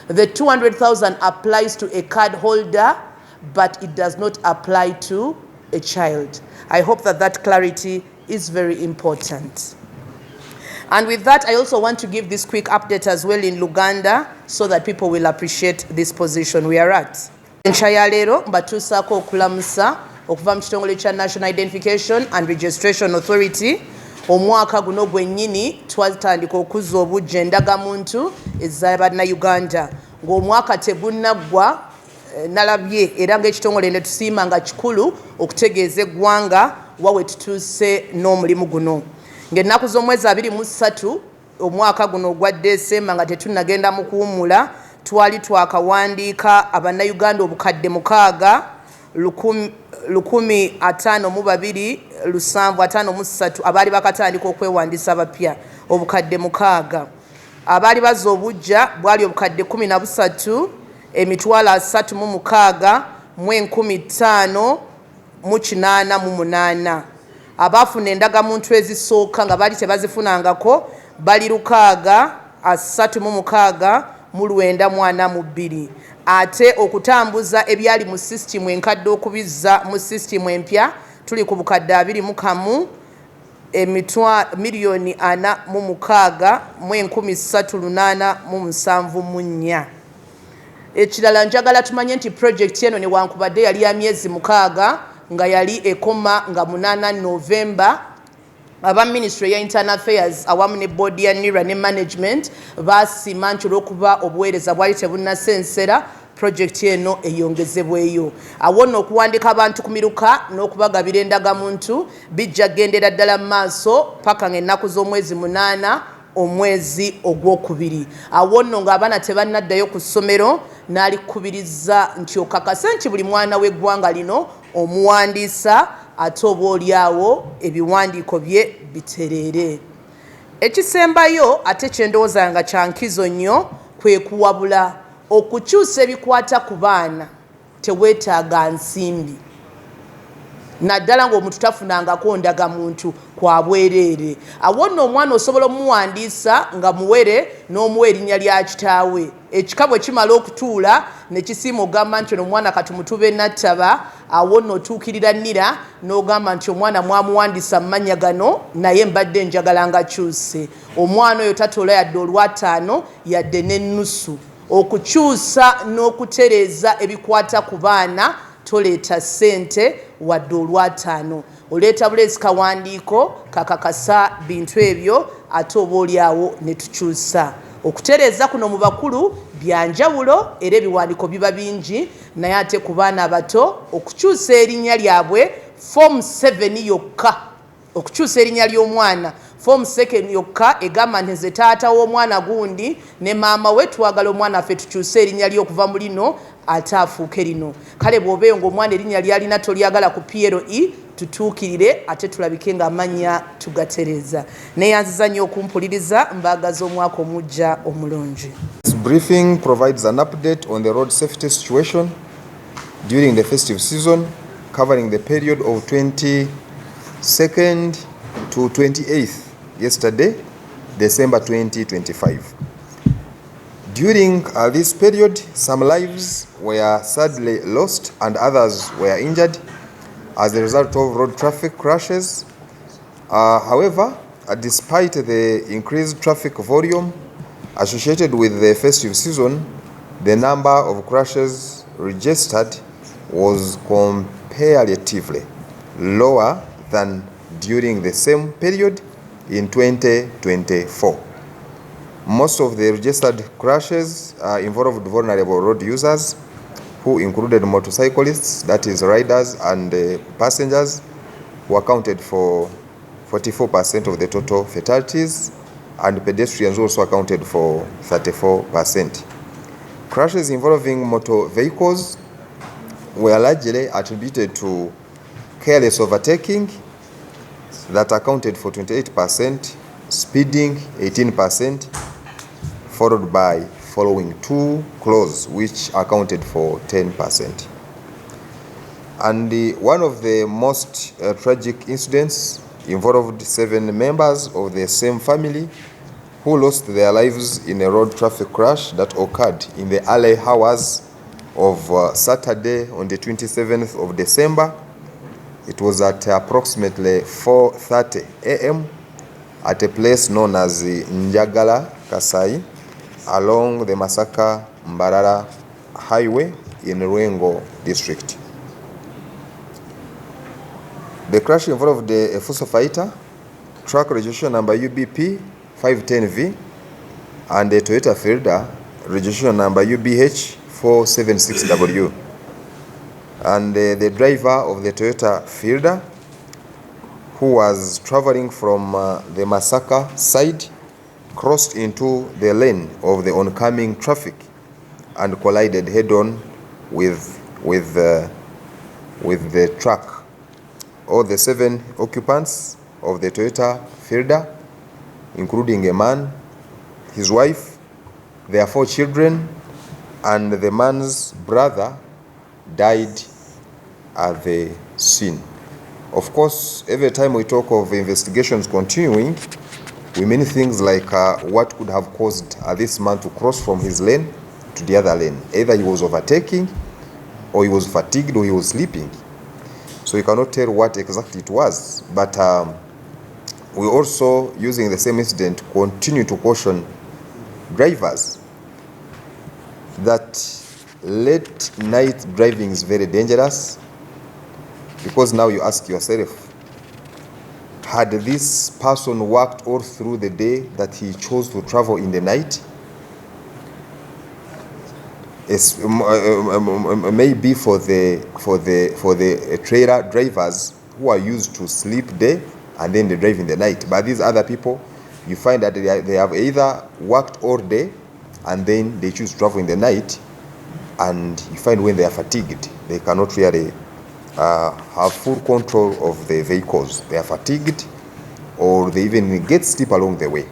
The 200,000 applies to a card holder, but it does not apply to a child. I hope that that clarity is very important. And with that, I also want to give this quick update as well in Luganda so that people will appreciate this position we are at. Nchayalero mbatuusako okulamusa okuva mu kitongole kya National Identification and Registration Authority. Omwaka guno gwennyini twatandika okuzza obujja endagamuntu ez'Abannayuganda. Ng'omwaka tegunnaggwa, nalabye era ng'ekitongole ne tusiima nga kikulu okutegeeza eggwanga wawe tutuuse n'omulimu guno. Ng'ennaku z'omwezi 23 omwaka guno ogwa Desemba nga tetunnagenda mu kuwummula, twali twakawandiika Abannayuganda obukadde 6,152,753 abaali bakatandika okwewandiisa bapya, obukadde 6. Abaali bazza obujja bwali obukadde 13,36,15,888. Abaafuna endagamuntu ezisooka nga baali tebazifunangako bali 6,36,942. Ate okutambuza ebyali mu sisitimu enkadde okubizza mu sisitimu empya tuli ku bukadde 21,406,138,374. Ekirala njagala tumanye nti project eno newankubadde yali ya myezi 6 nga yali ekoma nga 8 Novemba aba Ministry ya Internal Affairs awamu ne board ya NIRA ne management basima nti olw'okuba obuweereza bwali tebunnasensera project eno eyongezebweyo. Awo nno okuwandika abantu ku miruka n'okubagabira endagamuntu bijja gendera ddala mu maaso paka ng'ennaku z'omwezi 8 omwezi ogwokubiri. Awo nno ng'abaana tebannaddayo ku ssomero n'alikubiriza nti okakase nti buli mwana w'eggwanga lino omuwandiisa ate obaolyawo ebiwandiiko bye bitereere. Ekisembayo ate kyendowooza nga kya nkizo nnyo kwe kuwabula okukyusa ebikwata ku baana teweetaaga nsimbi. Naddala ng'omuntu tafunangako ndagamuntu kwa bwereere. Awo nno omwana osobola omuwandiisa nga muwere n'omuwa erinnya lya kitaawe. Ekika bwe kimala okutuula ne kisiima ogamba nti omwana katumutube nattaba, awo nno otuukirira NIRA n'ogamba nti omwana mwamuwandiisa mu mannya gano naye mbadde njagala nga kyuse. Omwana oyo tatoola yadde olwataano yadde n'ennusu. Okukyusa n'okutereeza ebikwata ku baana toleeta ssente wadde olwataano. Oleeta buleesi kawandiiko kakakasa bintu ebyo ate obaolyawo ne tukyusa. Okutereeza kuno mu bakulu byanjawulo era ebiwandiiko biba bingi, naye ate ku baana abato okukyusa erinnya lyabwe form 7 yokka. Okukyusa erinnya ly'omwana form 2 yokka egamba nti nze taata w'omwana gundi ne maama we twagala omwana affe tukyuse erinnya ly'okuva mu lino ate afuuke lino. Kale bw'obeeyo ng'omwana erinnya lyalina tolyagala ku PLE tutuukirire ate tulabike ng'amannya tugatereeza. Neeyanziza nnyo okumpuliriza, mbaagaza omwaka omujja omulungi. This briefing provides an update on the road safety situation during the festive season, covering the period of 22nd to 28th yesterday, December 2025. During this period, some lives were sadly lost and others were injured as a result of road traffic crashes. However, despite the increased traffic volume associated with the festive season, the number of crashes registered was comparatively lower than during the same period in 2024. Most of the registered crashes involved vulnerable road users who included motorcyclists, that is riders and passengers, who accounted for 44% of the total fatalities, and pedestrians also accounted for 34%. Crashes involving motor vehicles were largely attributed to careless overtaking, that accounted for 28%, speeding 18%, followed by following two close, which accounted for 10%. And one of the most tragic incidents involved 7 members of the same family who lost their lives in a road traffic crash that occurred in the early hours of Saturday on the 27th of December. It was at approximately 4:30 a.m. at a place known as Njagala Kasai along the Masaka-Mbarara Highway in Ruengo district. The crash involved a Fuso fighter, truck registration number UBP 510V, and a Toyota Fielder, registration number UBH 476W. And the driver of the Toyota Fielder, who was traveling from the Masaka side, crossed into the lane of the oncoming traffic and collided head-on with the truck. All the 7 occupants of the Toyota Fielder, including a man, his wife, their 4 children, and the man's brother, died at the scene. Of course, every time we talk of investigations continuing, we mean things like what could have caused this man to cross from his lane to the other lane. Either he was overtaking, or he was fatigued, or he was sleeping. So you cannot tell what exactly it was. But we also, using the same incident, continue to caution drivers that late night driving is very dangerous, because now you ask yourself, had this person worked all through the day that he chose to travel in the night? Maybe for the trailer drivers who are used to sleep day and then they drive in the night. But these other people, you find that they have either worked all day and then they choose to travel in the night, and you find when they are fatigued, they cannot really have full control of the vehicles. They are fatigued, or they even get sleep along the way.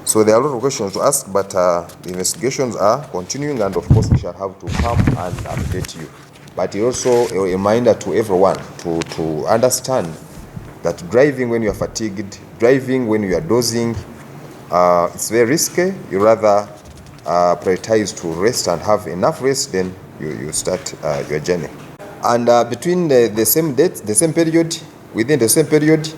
So there are a lot of questions to ask, but the investigations are continuing, and of course we shall have to come and update you. But also a reminder to everyone to understand that driving when you are fatigued, driving when you are dozing, it's very risky. You rather prioritize to rest and have enough rest, then you start your journey. And between the same date, the same period, within the same period,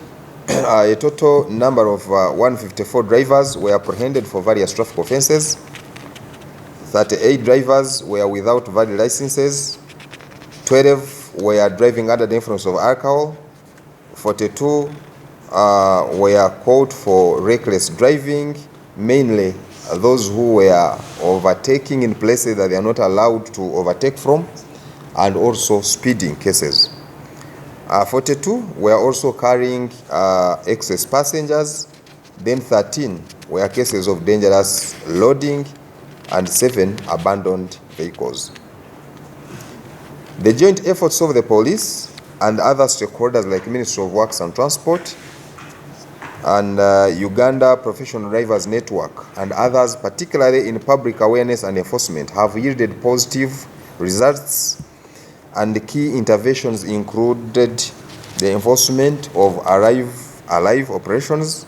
a total number of 154 drivers were apprehended for various traffic offences. 38 drivers were without valid licenses. 12 were driving under the influence of alcohol. 42 were caught for reckless driving, mainly those who were overtaking in places that they are not allowed to overtake from, and also speeding cases. 42 were also carrying excess passengers. Then 13 were cases of dangerous loading, and 7 abandoned vehicles. The joint efforts of the police and other stakeholders like Ministry of Works and Transport and Uganda Professional Drivers Network and others, particularly in public awareness and enforcement, have yielded positive results, and the key interventions included the enforcement of alive operations,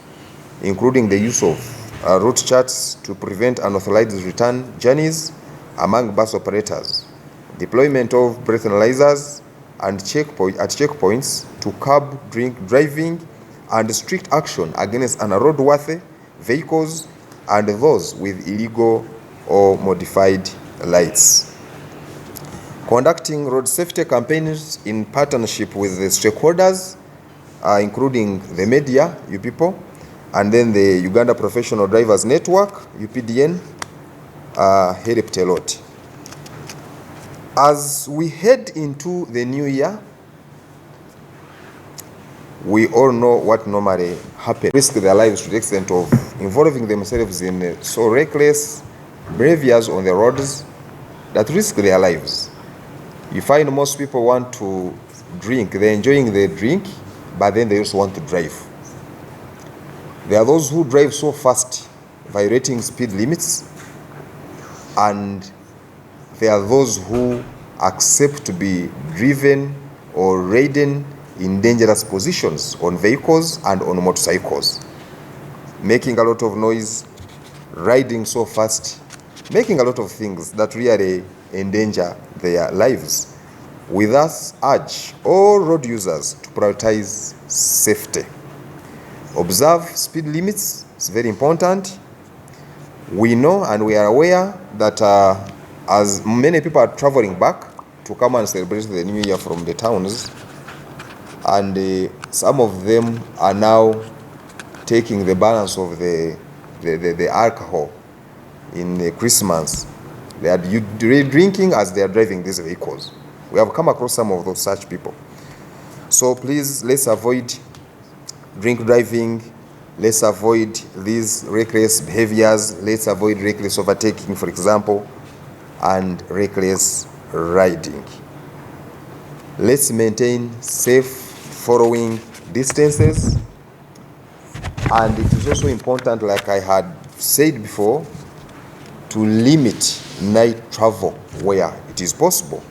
including the use of route charts to prevent unauthorized return journeys among bus operators, deployment of breathalyzers and checkpoints to curb drink driving, and strict action against unroadworthy vehicles and those with illegal or modified lights. Conducting road safety campaigns in partnership with the stakeholders, including the media, you people, and then the Uganda Professional Drivers Network, UPDN, helped a lot. As we head into the new year, we all know what normally happens. Risk their lives to the extent of involving themselves in so reckless behaviors on the roads that risk their lives. You find most people want to drink, they're enjoying the drink, but then they also want to drive. There are those who drive so fast, violating speed limits, and there are those who accept to be driven or ridden in dangerous positions on vehicles and on motorcycles, making a lot of noise, riding so fast, making a lot of things that really endanger their lives. We thus urge all road users to prioritize safety. Observe speed limits, it's very important. We know and we are aware that as many people are traveling back to come and celebrate the new year from the towns, and some of them are now taking the balance of the alcohol in the Christmas. They are drinking as they are driving these vehicles. We have come across some of those such people. So please, let's avoid drink driving. Let's avoid these reckless behaviors. Let's avoid reckless overtaking, for example, and reckless riding. Let's maintain safe following distances. And it is also important, like I had said before, to limit night travel where it is possible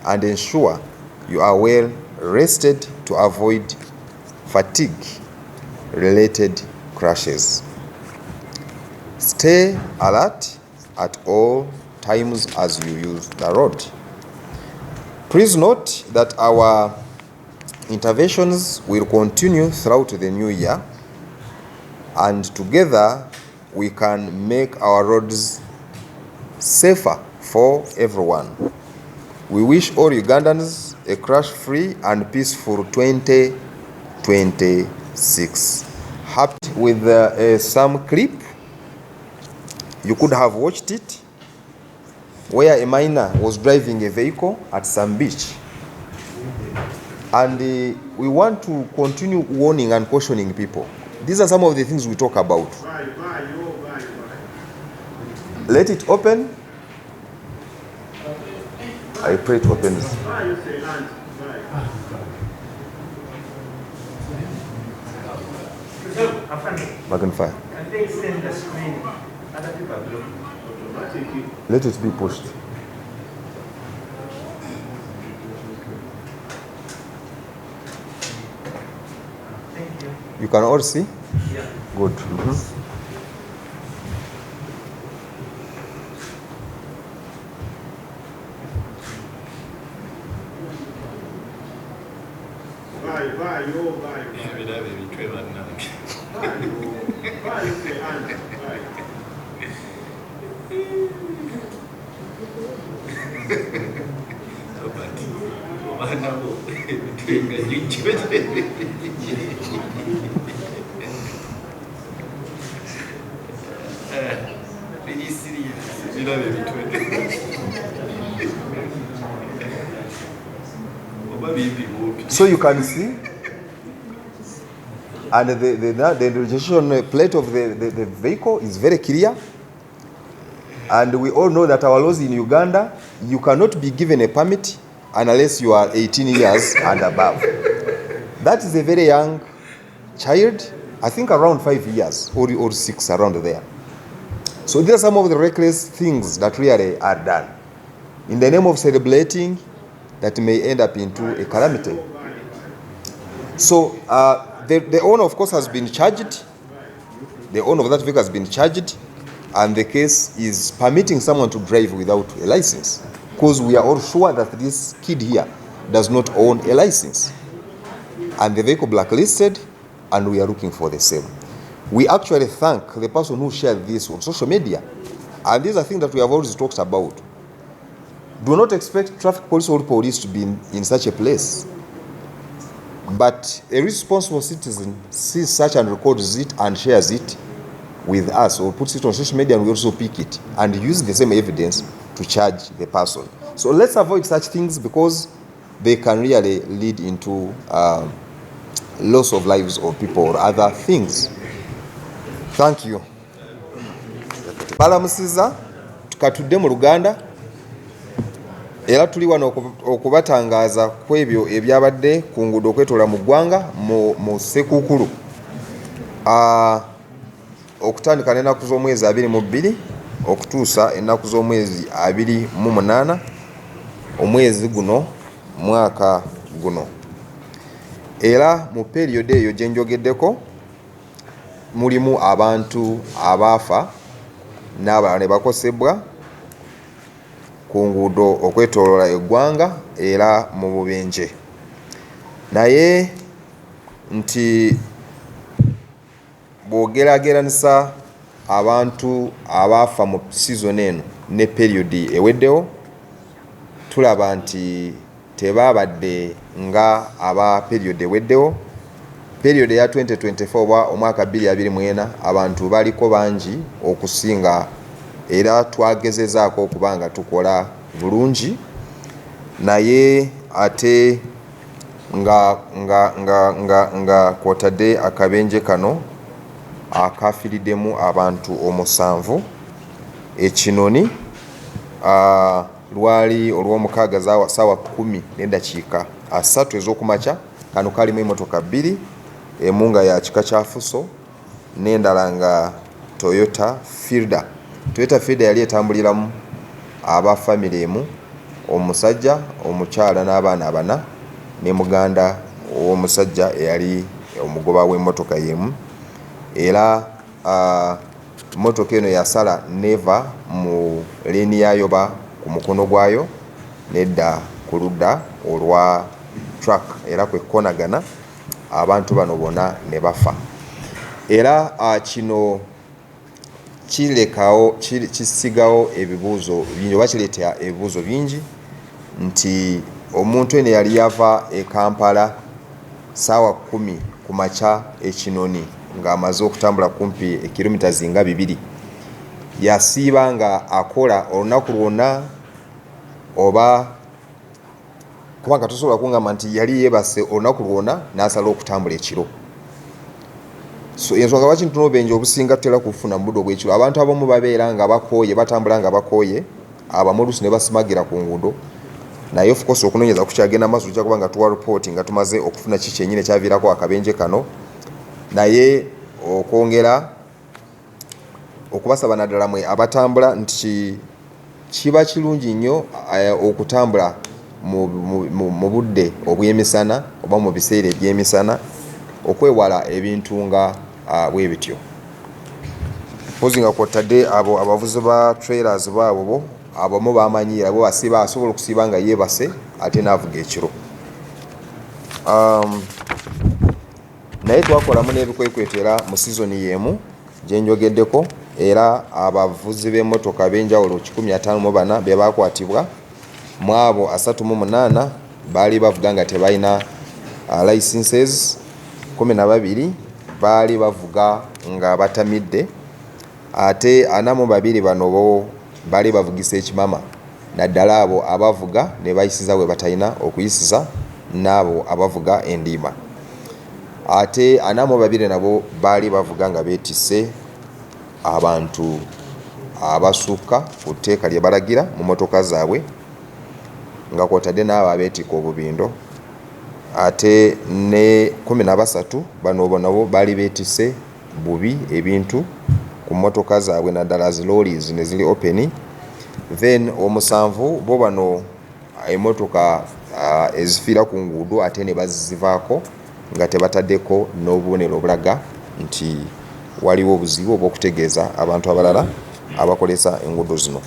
and ensure you are well rested to avoid fatigue-related crashes. Stay alert at all times as you use the road. Please note that our interventions will continue throughout the new year, and together we can make our roads safer for everyone. We wish all Ugandans a crash-free and peaceful 2023. 6. Happy with some clip. You could have watched it, where a miner was driving a vehicle at some beach. And we want to continue warning and cautioning people. These are some of the things we talk about. Let it open. I pray it opens. Magnify. Can they extend the screen? Other people are blocking. Let it be pushed. Thank you. You can all see? Yeah. Good. So you can see, and the registration plate of the vehicle is very clear. And we all know that our laws in Uganda, you cannot be given a permit unless you are 18 years and above. That is a very young child, I think around 5 years or 6, around there. So these are some of the reckless things that really are done in the name of celebrating that may end up into a calamity. So the owner, of course, has been charged. The owner of that vehicle has been charged, and the case is permitting someone to drive without a license, because we are all sure that this kid here does not own a license, and the vehicle blacklisted, and we are looking for the same. We actually thank the person who shared this on social media, and these are things that we have always talked about. Do not expect traffic police or police to be in such a place, but a responsible citizen sees such and records it and shares it with us, or puts it on social media, and we also pick it and use the same evidence to charge the person. So let's avoid such things, because they can really lead into loss of lives of people or other things. Thank you. Balamusiza tukatudde mu Luganda, era tuli wano okubatangaza ku ebyo ebyabadde ku nguudo okwetola mu ggwanga mu Ssekuukulu. Okutandika n'ennaku z'omwezi 22 okutuusa ennaku z'omwezi 28 omwezi guno mwaka guno. Era mu periyodi eyo gye njogeddeko mulimu abantu abaafa n'abalala ne bakosebwa ku nguudo okwetooloola eggwanga era mu bubenje. Naye nti bw'ogeraageranisa abantu abaafa mu sizoni eno ne periyodi eweddewo, tulaba nti tebaabadde nga aba periyodi eweddewo. Periyodi ya 2024 oba omwaka 2024 abantu baliko bangi okusinga, era twagezezaako okuba nga tukola bulungi, naye ate nga kwotadde akabenje kano akafiiriddemu abantu 7. Ekinoni lwali olw'omukaaga ssaawa 10:03 ez'okumakya. Kano kalimu emmotoka 2, emu nga ya kika kya Fuso n'endala nga Toyota Fielder. Toyota Fielder yali etambuliramu aba family emu, omusajja, omukyala n'abaana 4, ne muganda ow'omusajja eyali omugoba w'emmotoka yemu. Era mmotoka eno yasala neva mu leeni yayoba ku mukono gwayo nedda ku ludda olwa truck, era kwekonagana abantu bano bonna ne bafa. Era kino kisigawo ebibuuzo bingi, oba kireeta ebibuuzo bingi, nti omuntu eno yali yava e Kampala saawa 10 ku makya ekinoni ng'amaze okutambula kumpi kilomita zinga 2 yasiiba nga akola olunaku lwonna oba kubanga tosobola kungamba nti yali yeebase olunaku lwonna n'asala okutambula ekiro. So ensonga lwaki ntuno obubenje obusinga tutera kufuna mu budde obw'ekiro, abantu abamu babeera nga bakooye, batambula nga bakooye, abamu oluusi ne basimagira ku nguudo. Naye of course okunoonyeza kukyagenda maaso tujja kuba nga tuwa ripooti nga tumaze okufuna ki kyennyini ekyaviirako akabenje kano. Naye okwongera okubasaba naddala mwe abatambula nti kiba kirungi nnyo okutambula mu budde obw'emisana oba mu biseera eby'emisana okwewala ebintu nga bwe bityo. Mpozi nga kwotadde abo abavuzi ba trailers baabo abamu bamanyiira bo asiba asobola okusiiba nga yeebase ate n'avuga ekiro. Naye twakolamu n'ebikwekwetera mu sizoni y'emu gye njogeddeko, era abavuzi b'emmotoka ab'enjawulo 154 be baakwatibwa, mu abo 38 baali bavuga nga tebalina licenses, 12 baali bavuga nga batamidde, ate 42 bano bo baali bavugisa ekimama, naddala abo abavuga ne bayisiza bwe batalina okuyisiza n'abo abavuga endiima. Ate 42 nabo baali bavuga nga beetisse abantu abasukka ku tteeka lye balagira mu motoka zaabwe nga kwotadde n'abo abeetikka obubindo. Ate ne 13 bano nabo baali beetisse bubi ebintu ku motoka zaabwe naddala ziloolizi ne ziri openi. Then 7 bo bano emmotoka ezifiira ku nguudo ate ne bazivaako nga tebataddeko n'obubonero obulaga nti waliwo obuzibu obw'okutegeeza abantu abalala abakolesa enguudo zino.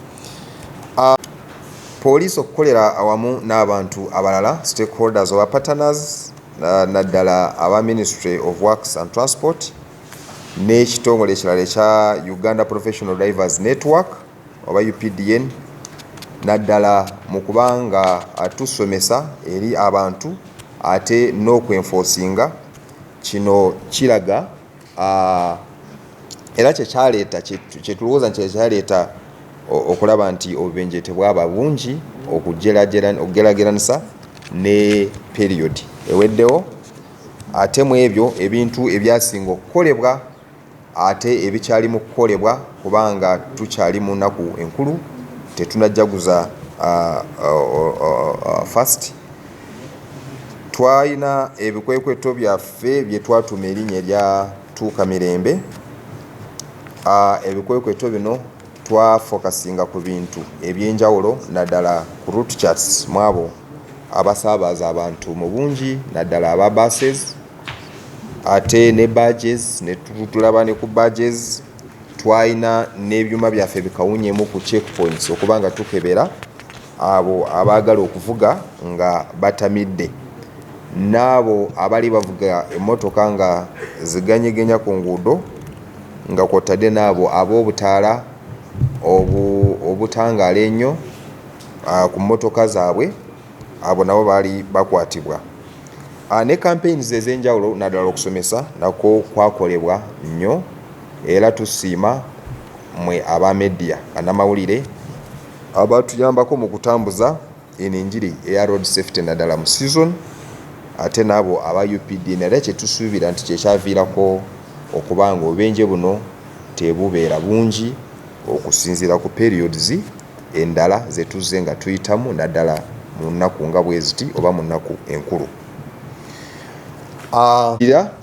Poliisi okukolera awamu n'abantu abalala stakeholders oba partners naddala aba Ministry of Works and Transport n'ekitongole ekirala ekya Uganda Professional Drivers Network oba UPDN, naddala mu kubanga tusomesa eri abantu ate n'okwenforcinga. Kino kiraga era kyekyaleeta kyetulowooza nti kyekyaleeta okulaba nti obubenje tebwaba bungi okugerageranisa ne period eweddewo. Ate mu ebyo ebintu ebyasinga okukolebwa ate ebikyali mu kukolebwa kubanga tukyali mu nnaku enkulu tetunajjaguza fast. Twalina ebikwekweto byaffe bye twatuma erinnya erya Tuuka Mirembe. Ebikwekweto bino twafokasinga ku bintu ebyenjawulo naddala ku route charts mu abo abasaabaza abantu mu bungi naddala aba buses, ate ne badges ne tulaba ne ku badges. Twalina n'ebyuma byaffe bikawunyemu ku checkpoints okuba nga tukebera abo abaagala okuvuga nga batamidde n'abo abali bavuga emmotoka nga ziganyegenya ku nguudo nga kwotadde n'abo ab'obutaala obutangaala ennyo ku mmotoka zaabwe, abo nabo baali bakwatibwa. Ne campaigns ez'enjawulo naddala okusomesa nako kwakolebwa nnyo, era tusiima mwe aba media annamawulire abatuyambako mu kutambuza enjiri eya road safety naddala mu season, ate n'abo aba UPD era kyetusuubira nti kyekyaviirako okuba nga obubenje buno tebubeera bungi okusinziira ku periods endala zetuzze nga tuyitamu naddala mu nnaku nga bwe ziti oba mu nnaku enkulu.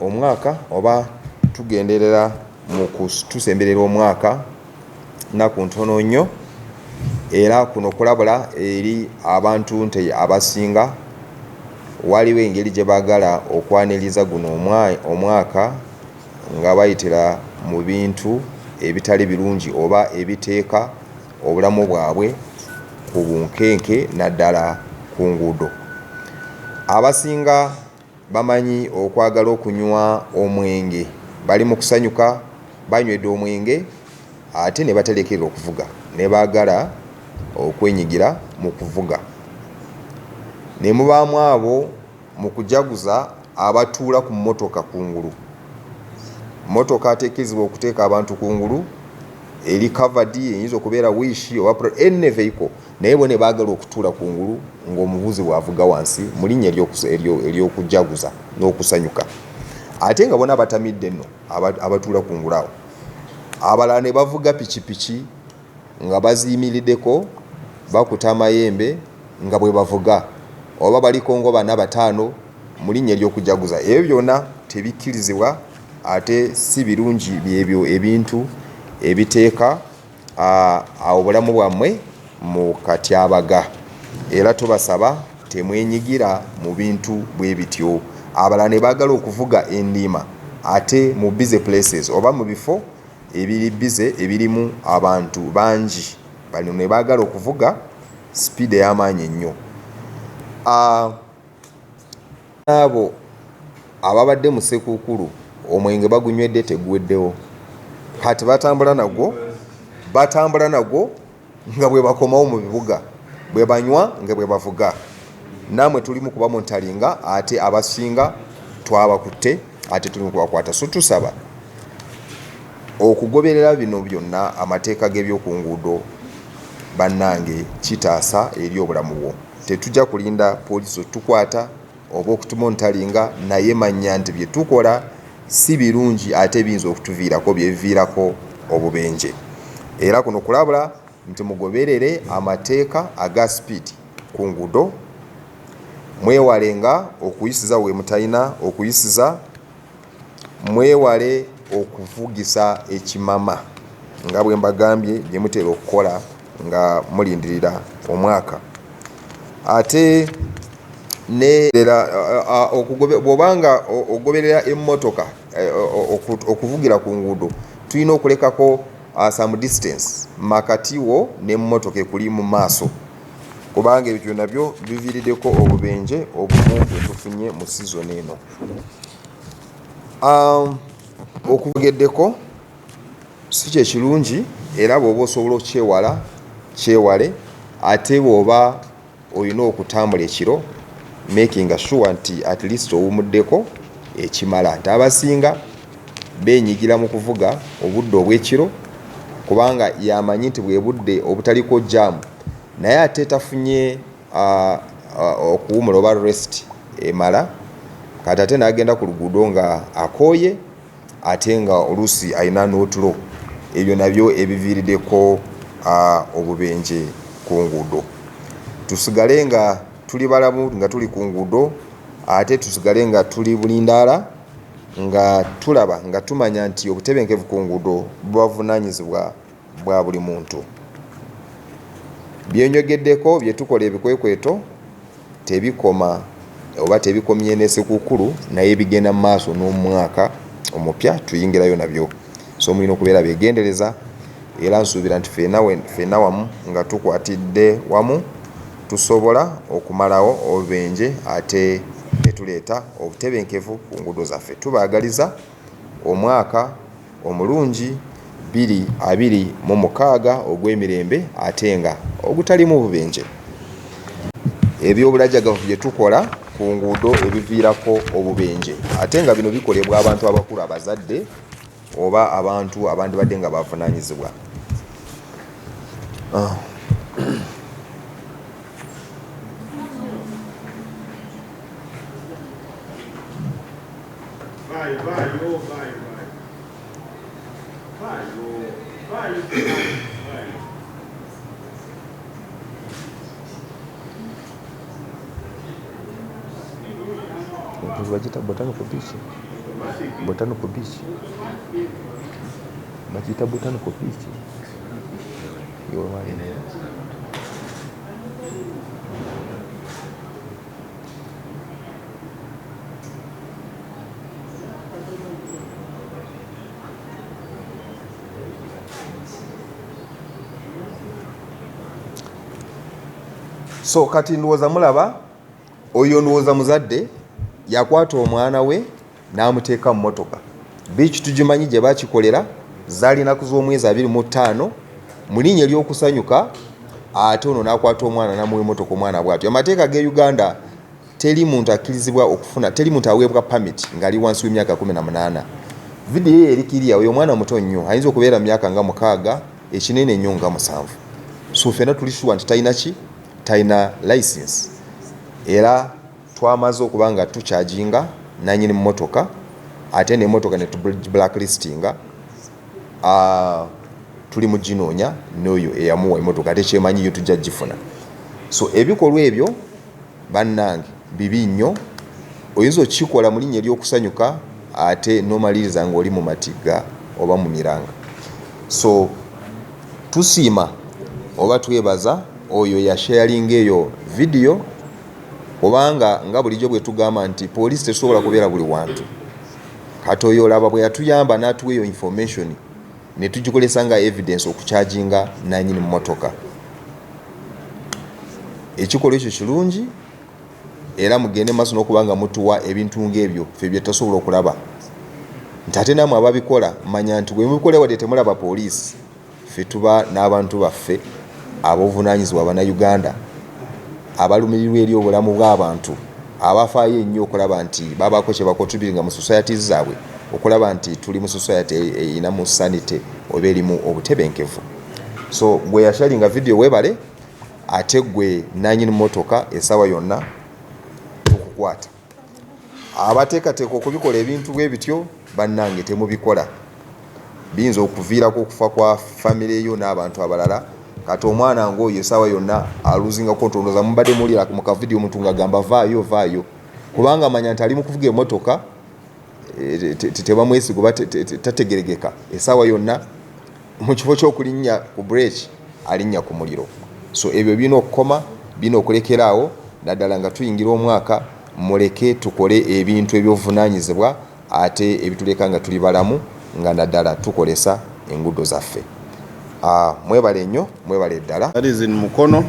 Omwaka oba tugenderera mu tusemberera omwaka nnaku ntono nnyo, era kuno kulabula eri abantu nti abasinga waliwo engeri gye baagala okwaniriza guno omwaka nga bayitira mu bintu ebitali birungi oba ebiteeka obulamu bwabwe ku bunkenke naddala ku nguudo. Abasinga bamanyi okwagala okunywa omwenge, bali mu kusanyuka banywedde omwenge ate ne baterekera okuvuga ne baagala okwenyigira mu kuvuga. Ne mubaamu abo mu kujaguza abatuula ku mmotoka kungulu. Mmotoka ateekezebwa okuteeka abantu kungulu eri covered eyinza okubeera wish oba any vehicle, naye bo ne baagala okutuula kungulu ng'omuvuzi bw'avuga wansi mu linnya ery'okujaguza n'okusanyuka. Ate nga bona abatamidde nno abatuula kungulu awo, abalala ne bavuga pikipiki nga baziyimiriddeko bakuta amayembe nga bwe bavuga, oba baliko ngo 4-5 mu linnya ery'okujaguza. Ebyo byonna tebikkirizibwa ate si birungi byebyo ebintu ebiteeka obulamu bwammwe mu katyabaga. Era tubasaba temwenyigira mu bintu bwe bityo. Abalala ne baagala okuvuga endiima ate mu busy places oba mu bifo ebiri busy ebirimu abantu bangi, bano ne baagala okuvuga speed ey'amaanyi ennyo. Abo ababadde mu sekuukulu omwenge bagunywedde teguweddewo, kati batambula nagwo nga bwe bakomawo mu bibuga, bwe banywa nga bwe bavuga. Naamwe tulimu kuba montalinga ate abasinga twabakutte ate tulimu kubakwata. So tusaba okugoberera bino byonna amateeka g'ebyoku nguudo bannange kitaasa eri obulamu bwo. Tetujja kulinda poliisi tukwata oba okutumontalinga, naye manya nti bye tukola si birungi ate biyinza okutuviirako byeviirako obubenje. Era kuno kulabula nti mugoberere amateeka aga speed ku nguudo, mwewalenga okuyisiza we mutalina okuyisiza, mwewale okuvugisa ekimama nga bwe mbagambye bye mutera okukola nga mulindirira omwaka. Ate bw'obanga ogoberera emmotoka okuvugira ku nguudo, tulina okulekako some distance makati wo n'emmotoka ekuli mu maaso, kubanga ebyo nabyo biviiriddeko obubenje obumu bwe tufunye mu sizoni eno. Okuvugeddeko si kye kirungi, era bw'oba osobola okukyewala kyewale. Ate bw'oba olina okutambula ekiro, making sure nti at least owumuddeko ekimala. Nti abasinga beenyigira mu kuvuga obudde obw'ekiro kubanga yamanyi nti bwe budde obutaliko jaamu, naye ate tafunye okuwumula oba rest emala, kati ate n'agenda ku luguudo nga akooye ate nga oluusi alina n'otulo. Ebyo nabyo ebiviiriddeko obubenje ku nguudo. Tusigale nga tuli balamu nga tuli ku nguudo, ate tusigale nga tuli bulindaala nga tulaba nga tumanya nti obutebenkevu ku nguudo bubavunaanyizibwa bwa buli muntu. Byenyogeddeko bye tukola ebikwekweto tebikoma oba tebikomye n'esekuukulu, naye bigenda mu maaso n'omwaka omupya tuyingirayo nabyo. So mulina okubeera beegendereza, era nsuubira nti ffenna wamu nga tukwatidde wamu tusobola okumalawo obubenje ate ne tuleeta obutebenkevu ku nguudo zaffe. Tubaagaliza omwaka omulungi 2026 ogw'emirembe ate nga ogutalimu bubenje. Ebyobulajjagavu bye tukola ku nguudo ebiviirako obubenje, ate nga bino bikolebwa abantu abakulu, abazadde oba abantu abandibadde nga bavunaanyizibwa. Bagita botanical beach. Botanical beach. Bagita botanical beach. Yo wali. So kati ndowooza mulaba oyo ndowooza muzadde yakwata omwana we n'amuteeka mu mmotoka. Beach tugimanyi gye bakikolera zaali nnaku z'omwezi 25 mu linnya ery'okusanyuka, ate ono n'akwata omwana n'amuwa emmotoka, omwana bw'atyo. Amateeka g'e Uganda teri muntu akkirizibwa okufuna, teri muntu aweebwa permit ng'ali wansi w'emyaka 18. Video ye erikiriya, oyo mwana muto nnyo ayinza okubeera myaka nga 6, ekinene nnyo nga 7. So ffenna tuli sure nti talina license, era twamaze okuba nga tukyajinga nanyini mmotoka, ate n'emmotoka ne blacklistinga. Tuli mu ginoonya n'oyo eyamuwa emmotoka ate kyemanyiyo tujja gifuna. So ebikolwa ebyo bannange bibi nnyo, oyinza okikola mu linnya ery'okusanyuka ate n'omaliriza ng'oli mu matigga oba mu miranga. So tusiima oba twebaza oyo yasharinga eyo video, obanga nga bulijjo bwe tugamba nti poliisi tesobola kubeera buli wantu. Kati oyo olaba bwe yatuyamba n'atuwa eyo information ne tugikolesa nga evidence okukyajinga nanyini mmotoka. Ekikolwa ekyo kirungi, era mugende maaso n'okubanga mutuwa ebintu ng'ebyo ffe bye tasobola okulaba. Nti ate nammwe ababikola manya nti bwe mubikola wadde temulaba poliisi, ffe tuba n'abantu baffe ab'obuvunaanyizibwa Bannayuganda abalumirirwa eri obulamu bw'abantu, abafaayo ennyo okulaba nti babaako kye bakontributinga mu societies zaabwe, okulaba nti tuli mu society erina mu sanity oba erimu obutebenkevu. So gwe yasharinga video webale, ate gwe nanyini mmotoka essaawa yonna okukwata. Abateekateeka okubikola ebintu bwe bityo bannange temubikola, biyinza okuviirako okufa kwa famire yo n'abantu abalala. Kati omwana ng'oyo essaawa yonna aluzinga kontondooza mubadde mulira mu kavidiyo omuntu ng'agamba vaayo, kubanga amanya nti ali mu kuvuga emmotoka tebamwesiga oba tategeregeka, essaawa yonna mu kifo ky'okulinnya ku break alinnya ku muliro. So ebyo birina okukoma, birina okulekeraawo, naddala nga tuyingira omwaka. Muleke tukole ebintu ebyobuvunaanyizibwa ate ebituleka nga tuli balamu, nga naddala tukolesa enguudo zaffe. Mwebale nnyo, mwebale ddala. That is in Mukono.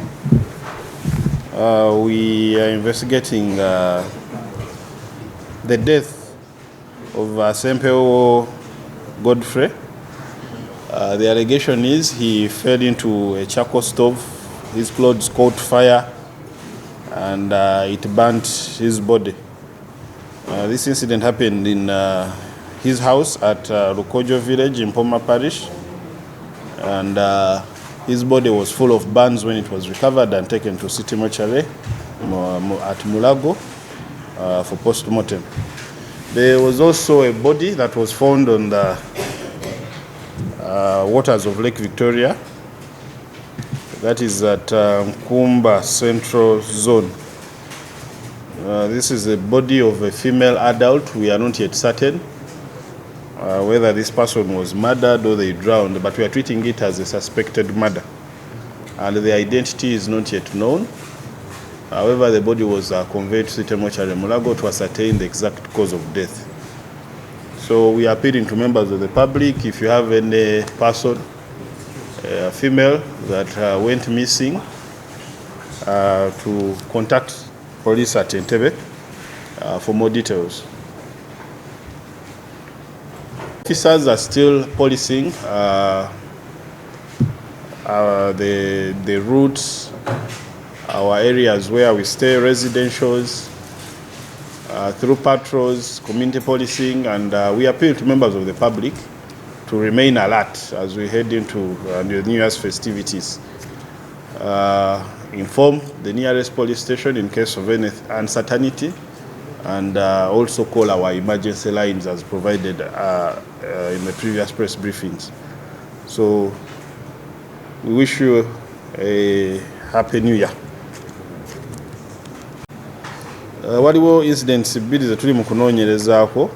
We are investigating the death of Sempeo Godfrey. The allegation is he fell into a charcoal stove, his clothes caught fire, and it burnt his body. This incident happened in his house at Rukojo village in Poma parish, and his body was full of burns when it was recovered and taken to City Mortuary at Mulago for post-mortem. There was also a body that was found on the waters of Lake Victoria. That is at Nkumba Central Zone. This is the body of a female adult. We are not yet certain whether this person was murdered or they drowned, but we are treating it as a suspected murder. And the identity is not yet known. However, the body was conveyed to City Mortuary Mulago to ascertain the exact cause of death. So we are appealing to members of the public, if you have any person, a female that went missing, to contact police at Entebbe for more details. Officers are still policing the routes, our areas where we stay, residentials, through patrols, community policing, and we appeal to members of the public to remain alert as we head into the New Year's festivities. Inform the nearest police station in case of any uncertainty, and also call our emergency lines as provided in the previous press briefings. So we wish you a happy new year. Waliwo incidents bbiri ze tuli mu kunoonyerezaako.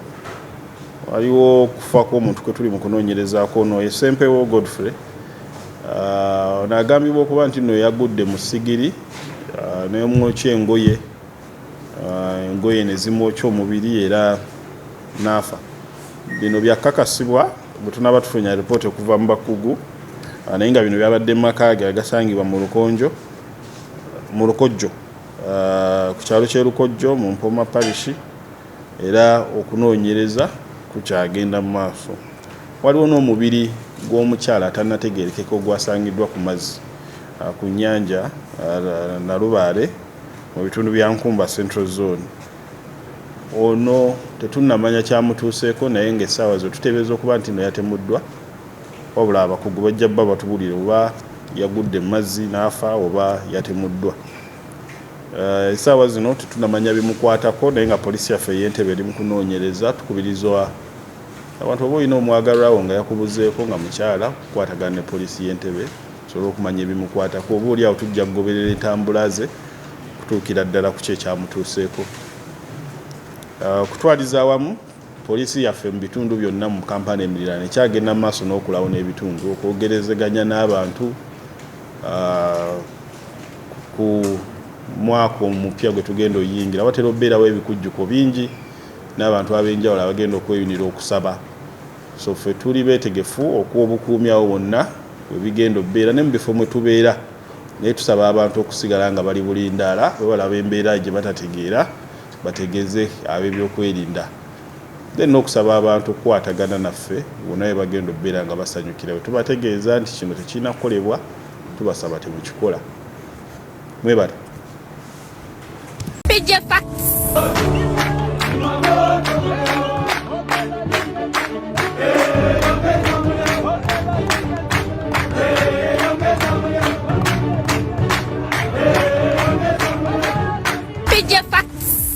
Waliwo okufa kw'omuntu kwe tuli mu kunoonyerezaako ono Sempeo Godfrey. N'agambibwa okuba nti nno yagudde mu sigiri n'emwokya engoye, engoye ne zimwokya omubiri era n'afa. Bino byakakasibwa bwe tunaaba tufunye alipoota okuva mu bakugu, naye nga bino byabadde mu maka ge agasangibwa mu Lukojjo, ku kyalo ky'e Lukojjo mu Mpoma parish, era okunoonyereza kukyagenda mu maaso. Waliwo n'omubiri gw'omukyala atannategeerekeka ogwasangiddwa ku mazzi ku nnyanja Nalubaale mu bitundu bya Nkumba Central Zone. Ono tetunnamanya kyamutuuseeko naye ng'essaawa zo tuteebereza okuba nti no yatemuddwa, wabula abakugu bajja bba batubulire oba yagudde mu mazzi n'afa oba yatemuddwa. Essaawa zino tetunnamanya bimukwatako naye nga poliisi yaffe ey'Entebbe eri mu kunoonyereza. Tukubirizwa abantu oba olina omwagalwawo nga yakubuzeeko nga mukyala kukwatagana ne poliisi y'Entebbe tusobole okumanya ebimukwatako. Oba oli awo tujja kugoberera entambula ze kutuukira ddala ku kye kyamutuuseeko. Kutwaliza awamu poliisi yaffe mu bitundu byonna mu kampani emiriraano ekyagenda mu maaso n'okulawo n'ebitundu okwogerezeganya n'abantu ku mwaka omupya gwe tugenda oyingira. Watera obeerawo ebikujjuko bingi n'abantu ab'enjawulo abagenda okweyunira okusaba. So ffe tuli beetegefu okuwa obukuumi awo wonna we bigenda obbeera ne mu bifo mwe tubeera, naye tusaba abantu okusigala nga bali bulindaala bwe balaba embeera gye batategeera bategeeze ab'ebyokwerinda. Then n'okusaba abantu okukwatagana naffe wonna we bagenda obbeera nga basanyukira. Bwe tubategeeza nti kino tekirina kukolebwa tubasaba temukikola. Mwebala. Facts.